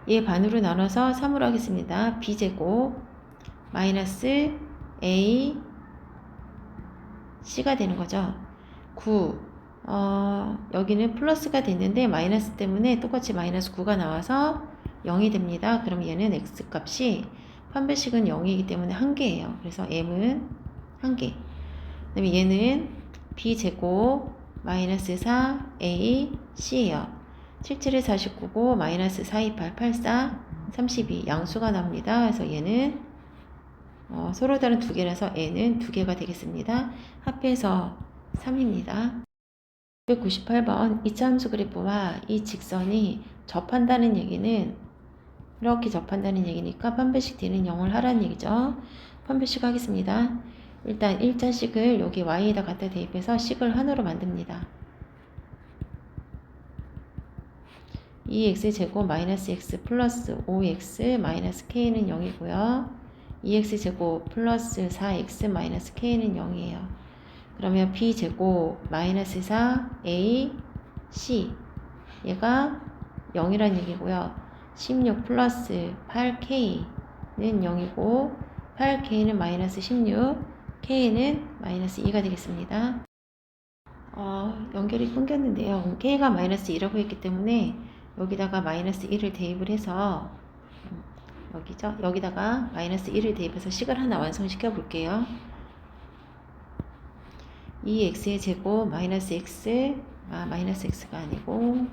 얘 반으로 나눠서 3으로 하겠습니다. b제곱 마이너스 a c가 되는 거죠. 9 여기는 플러스가 됐는데 마이너스 때문에 똑같이 마이너스 9가 나와서 0이 됩니다. 그럼 얘는 x 값이 판별식은 0이기 때문에 1개예요. 그래서 m은 1개. 그 다음에 얘는 b제곱 마이너스 4a c예요. 77에 49고 마이너스 428 84 32 양수가 납니다. 그래서 얘는 서로 다른 두 개라서 n은 두 개가 되겠습니다. 합해서 3입니다. 198번 이차함수 그래프와 이 직선이 접한다는 얘기는 이렇게 접한다는 얘기니까 판별식 D는 0을 하라는 얘기죠. 판별식 하겠습니다. 일단 1자식을 여기 y에다 갖다 대입해서 식을 한으로 만듭니다. 2x제곱 마이너스 x 플러스 5x 마이너스 k는 0이고요. 2x제곱 플러스 4x 마이너스 k는 0이에요. 그러면 b제곱 마이너스 4a c 얘가 0이란 얘기고요. 16 플러스 8k는 0이고 8k는 마이너스 16 k는 마이너스 2가 되겠습니다. 연결이 끊겼는데요. k가 마이너스 2라고 했기 때문에 여기다가 마이너스 1을 대입을 해서 여기죠. 여기다가 마이너스 1을 대입해서 식을 하나 완성시켜 볼게요. 2x의 제곱 마이너스 x 마이너스 x가 아니고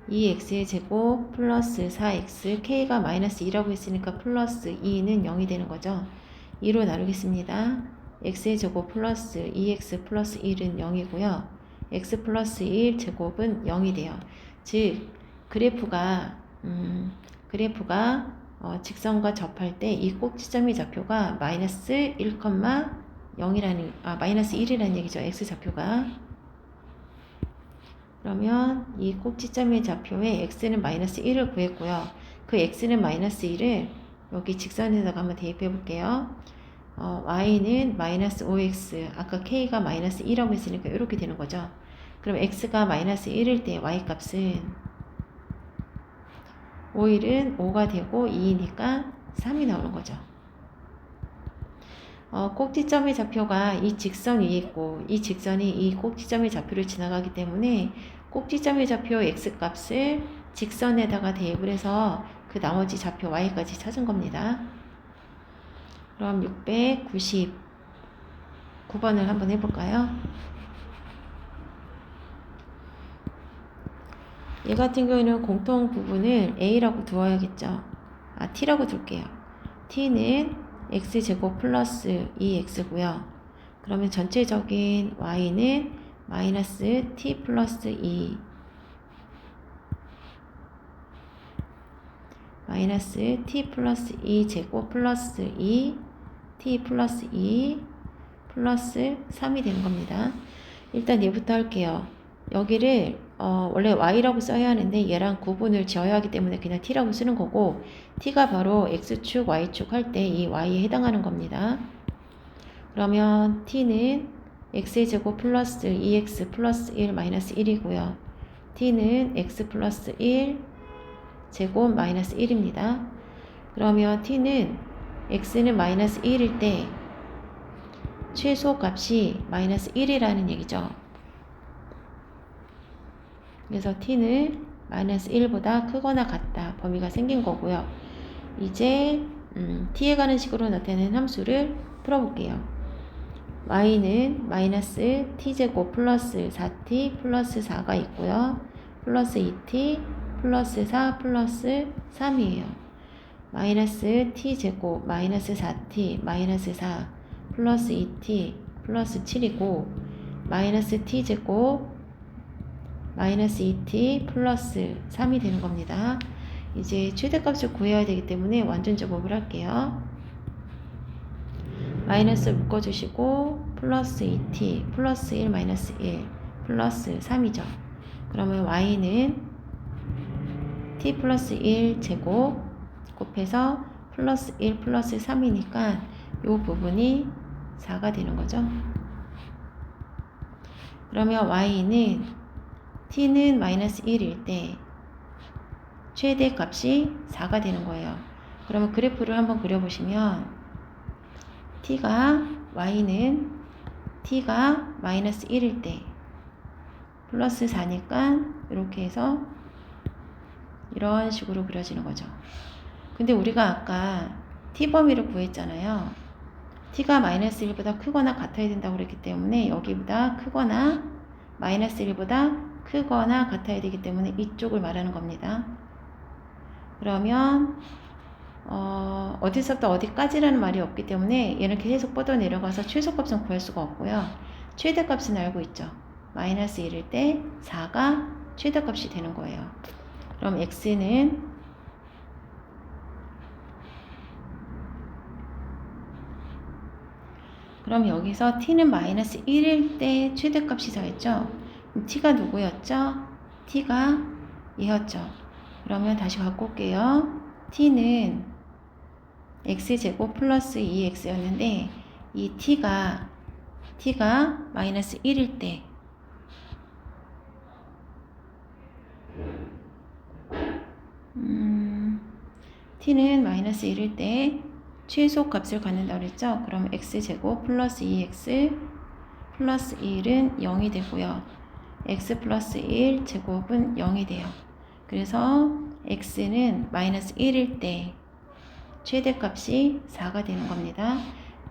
2x의 제곱 플러스 4x k가 마이너스 2라고 했으니까 플러스 2는 0이 되는 거죠. 2로 나누겠습니다. x의 제곱 플러스 2x 플러스 1은 0이고요. x 플러스 1 제곱은 0이 돼요. 즉 그래프가 직선과 접할 때 이 꼭지점의 좌표가 마이너스 1,0이라는 마이너스 1이라는 얘기죠. x좌표가. 그러면 이 꼭지점의 좌표에 x는 마이너스 1을 구했고요. 그 x는 마이너스 1을 여기 직선에다가 한번 대입해 볼게요. y는 마이너스 5x 아까 k가 마이너스 2라고 했으니까 이렇게 되는 거죠. 그럼 x가 마이너스 1일 때 y 값은 5일은 5가 되고 2이니까 3이 나오는 거죠. 꼭지점의 좌표가 이 직선 위에 있고 이 직선이 이 꼭지점의 좌표를 지나가기 때문에 꼭지점의 좌표 x값을 직선에다가 대입을 해서 그 나머지 좌표 y까지 찾은 겁니다. 그럼 699번을 한번 해볼까요? 얘 같은 경우에는 공통 부분을 a라고 두어야겠죠. t라고 둘게요. t는 x제곱 플러스 2x고요. 그러면 전체적인 y는 마이너스 t 플러스 2 마이너스 t 플러스 2 제곱 플러스 2 t 플러스 2 플러스 3이 되는 겁니다. 일단 얘부터 할게요. 여기를 원래 y라고 써야 하는데 얘랑 구분을 지어야 하기 때문에 그냥 t라고 쓰는 거고 t가 바로 x축 y축 할 때 이 y에 해당하는 겁니다. 그러면 t는 x의 제곱 플러스 2x 플러스 1 마이너스 1이고요. t는 x 플러스 1 제곱 마이너스 1입니다. 그러면 t는 x는 마이너스 1일 때 최소 값이 마이너스 1이라는 얘기죠. 그래서 t는 마이너스 1보다 크거나 같다. 범위가 생긴 거고요. 이제 t에 가는 식으로 나타낸 함수를 풀어볼게요. y는 마이너스 t제곱 플러스 4t 플러스 4가 있고요. 플러스 2t 플러스 4 플러스 3이에요. 마이너스 t제곱 마이너스 4t 마이너스 4 플러스 2t 플러스 7이고 마이너스 t제곱 마이너스 2t 플러스 3이 되는 겁니다. 이제 최대값을 구해야 되기 때문에 완전 제곱을 할게요. 마이너스를 묶어주시고 플러스 2t 플러스 1 마이너스 1 플러스 3이죠. 그러면 y는 t 플러스 1 제곱 곱해서 플러스 1 플러스 3이니까 이 부분이 4가 되는 거죠. 그러면 y는 t는 마이너스 1일 때 최대값이 4가 되는 거예요. 그러면 그래프를 한번 그려보시면 y는 t가 마이너스 1일 때 플러스 4니까 이렇게 해서 이런 식으로 그려지는 거죠. 근데 우리가 아까 t 범위를 구했잖아요. t가 마이너스 1보다 크거나 같아야 된다고 그랬기 때문에 여기보다 크거나 마이너스 1보다 크거나 같아야 되기 때문에 이쪽을 말하는 겁니다. 그러면 어디서부터 어디까지라는 말이 없기 때문에 얘는 계속 뻗어 내려가서 최소값은 구할 수가 없고요. 최대값은 알고 있죠. 마이너스 1일 때 4가 최대값이 되는 거예요. 그럼 x는 그럼 여기서 t는 마이너스 1일 때 최대값이 4였죠. 그럼 t가 누구였죠? t가 얘였죠. 그러면 다시 바꿀게요. t는 x제곱 플러스 2x였는데 이 t가 마이너스 1일 때 t는 마이너스 1일 때 최소 값을 갖는다고 그랬죠. 그럼 x제곱 플러스 2x 플러스 1은 0이 되고요. x 플러스 1 제곱은 0이 돼요. 그래서 x는 마이너스 1일 때 최대값이 4가 되는 겁니다.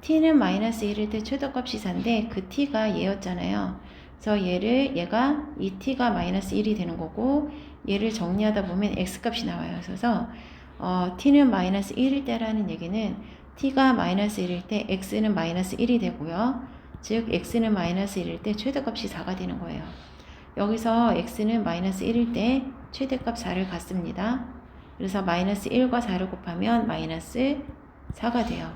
t는 마이너스 1일 때 최대값이 4인데 그 t가 얘였잖아요. 그래서 얘가 이 t가 마이너스 1이 되는 거고 얘를 정리하다 보면 x값이 나와요. 그래서 t는 마이너스 1일 때라는 얘기는 t가 마이너스 1일 때 x는 마이너스 1이 되고요. 즉 x는 마이너스 1일 때 최대값이 4가 되는 거예요. 여기서 x는 마이너스 1일 때 최대값 4를 갖습니다. 그래서 마이너스 1과 4를 곱하면 마이너스 4가 돼요.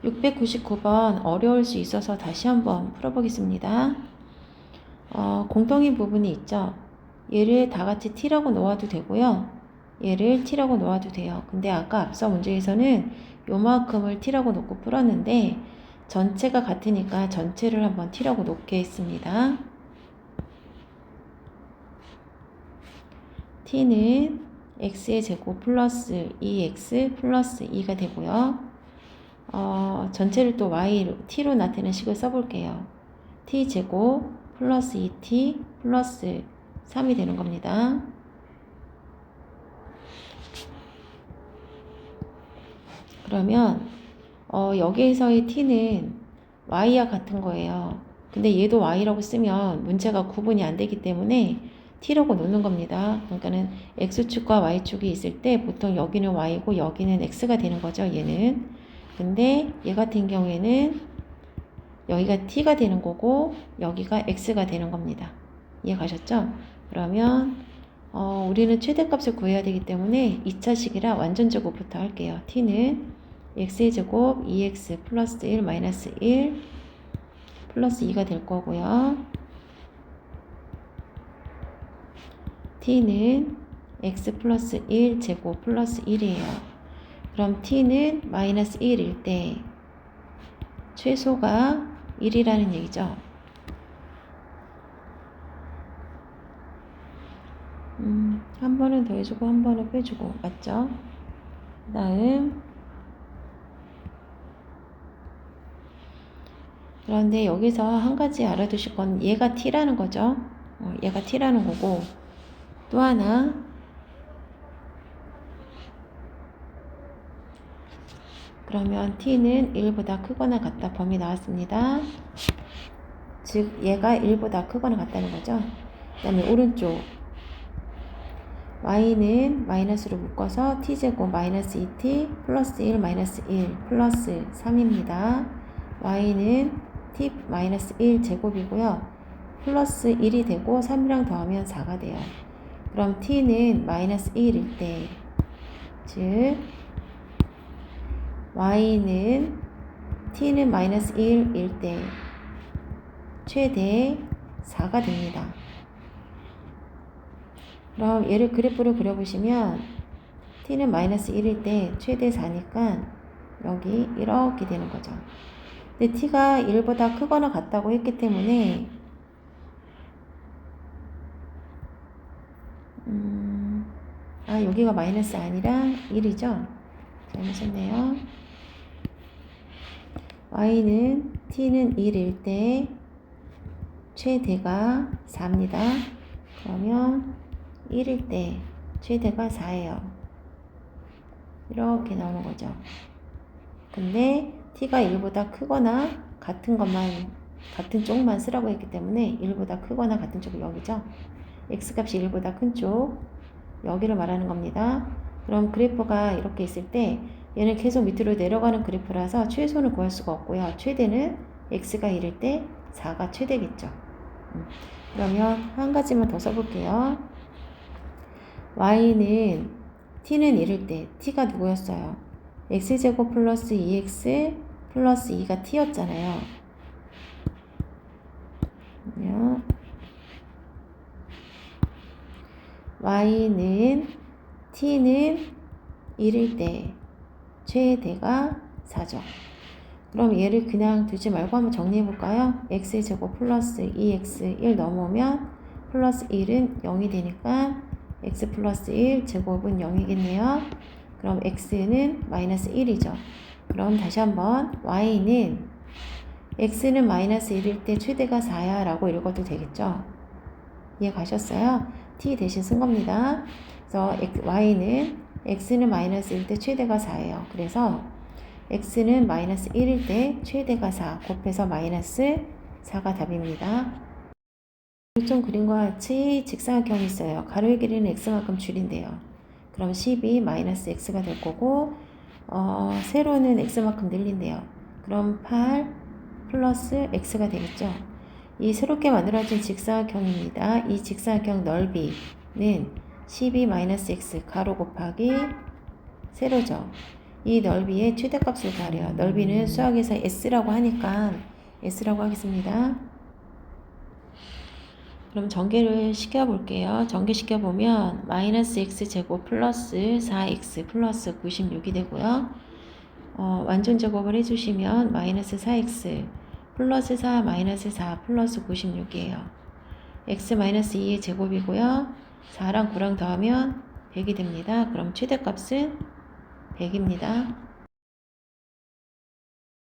699번 어려울 수 있어서 다시 한번 풀어보겠습니다. 공통인 부분이 있죠. 얘를 다 같이 t라고 놓아도 되고요. 얘를 t라고 놓아도 돼요. 근데 아까 앞서 문제에서는 요만큼을 t라고 놓고 풀었는데 전체가 같으니까 전체를 한번 t라고 놓게 했습니다. t는 x의 제곱 플러스 2x 플러스 2가 되고요. 전체를 또 t로 나타내는 식을 써볼게요. t 제곱 플러스 2t 플러스 3이 되는 겁니다. 그러면 여기에서의 t는 y와 같은 거예요. 근데 얘도 y라고 쓰면 문제가 구분이 안 되기 때문에 t라고 놓는 겁니다. 그러니까는 x축과 y축이 있을 때 보통 여기는 y고 여기는 x가 되는 거죠. 얘는. 근데 얘 같은 경우에는 여기가 t가 되는 거고 여기가 x가 되는 겁니다. 이해 가셨죠? 그러면 우리는 최대값을 구해야 되기 때문에 2차식이라 완전 제곱부터 할게요. t는 x의 제곱 2x 플러스 1 마이너스 1 플러스 2가 될 거고요. t는 x 플러스 1 제곱 플러스 1이에요. 그럼 t는 마이너스 1일 때 최소가 1이라는 얘기죠. 한 번은 더해주고 한 번은 빼주고 맞죠? 그 다음 그런데 여기서 한 가지 알아두실 건 얘가 t라는 거죠. 얘가 t라는 거고 또 하나 그러면 t는 1보다 크거나 같다 범위 나왔습니다. 즉 얘가 1보다 크거나 같다는 거죠. 그 다음에 오른쪽 y는 마이너스로 묶어서 t제곱 마이너스 2t 플러스 1 마이너스 1 플러스 3입니다. y는 t 마이너스 1 제곱이고요. 플러스 1이 되고 3이랑 더하면 4가 돼요. 그럼 t는 마이너스 1일 때, 즉 t는 마이너스 1일 때 최대 4가 됩니다. 그럼 얘를 그래프를 그려보시면 t는 마이너스 1일 때 최대 4니까 여기 이렇게 되는 거죠. 근데 t가 1보다 크거나 같다고 했기 때문에 아, 여기가 마이너스 아니라 1이죠? 잘못했네요. y는 t는 1일 때 최대가 4입니다. 그러면 1일 때 최대가 4예요. 이렇게 나오는 거죠. 근데 t가 1보다 크거나 같은 쪽만 쓰라고 했기 때문에 1보다 크거나 같은 쪽이 여기죠. x값이 1보다 큰 쪽, 여기를 말하는 겁니다. 그럼 그래프가 이렇게 있을 때 얘는 계속 밑으로 내려가는 그래프라서 최소는 구할 수가 없고요. 최대는 x가 1일 때 4가 최대겠죠. 그러면 한 가지만 더 써볼게요. y는 t는 1일 때 t가 누구였어요? x제곱 플러스 2x 플러스 2가 t였잖아요. y는 t는 1일 때 최대가 4죠. 그럼 얘를 그냥 두지 말고 한번 정리해 볼까요? x제곱 플러스 2x 1 넘으면 플러스 1은 0이 되니까 x 플러스 1 제곱은 0이겠네요. 그럼 x는 마이너스 1이죠. 그럼 다시 한번 y는 x는 마이너스 1일 때 최대가 4야 라고 읽어도 되겠죠. 이해 가셨어요? t 대신 쓴 겁니다. 그래서 y는 x는 마이너스 1일 때 최대가 4예요. 그래서 x는 마이너스 1일 때 최대가 4 곱해서 마이너스 4가 답입니다. 좀 그림과 같이 직사각형이 있어요. 가로의 길이는 x만큼 줄인대요. 그럼 12 마이너스 x가 될 거고 세로는 x만큼 늘린대요. 그럼 8 플러스 x가 되겠죠. 이 새롭게 만들어진 직사각형입니다. 이 직사각형 넓이는 12 마이너스 x 가로 곱하기 세로죠. 이 넓이의 최대값을 구하래요. 넓이는 수학에서 s라고 하니까 s라고 하겠습니다. 그럼 전개를 시켜볼게요. 전개시켜보면 마이너스 x제곱 플러스 4x 플러스 96이 되고요. 완전 제곱을 해주시면 마이너스 4x 플러스 4 마이너스 4 플러스 96이에요. x 마이너스 2의 제곱이고요. 4랑 9랑 더하면 100이 됩니다. 그럼 최대값은 100입니다.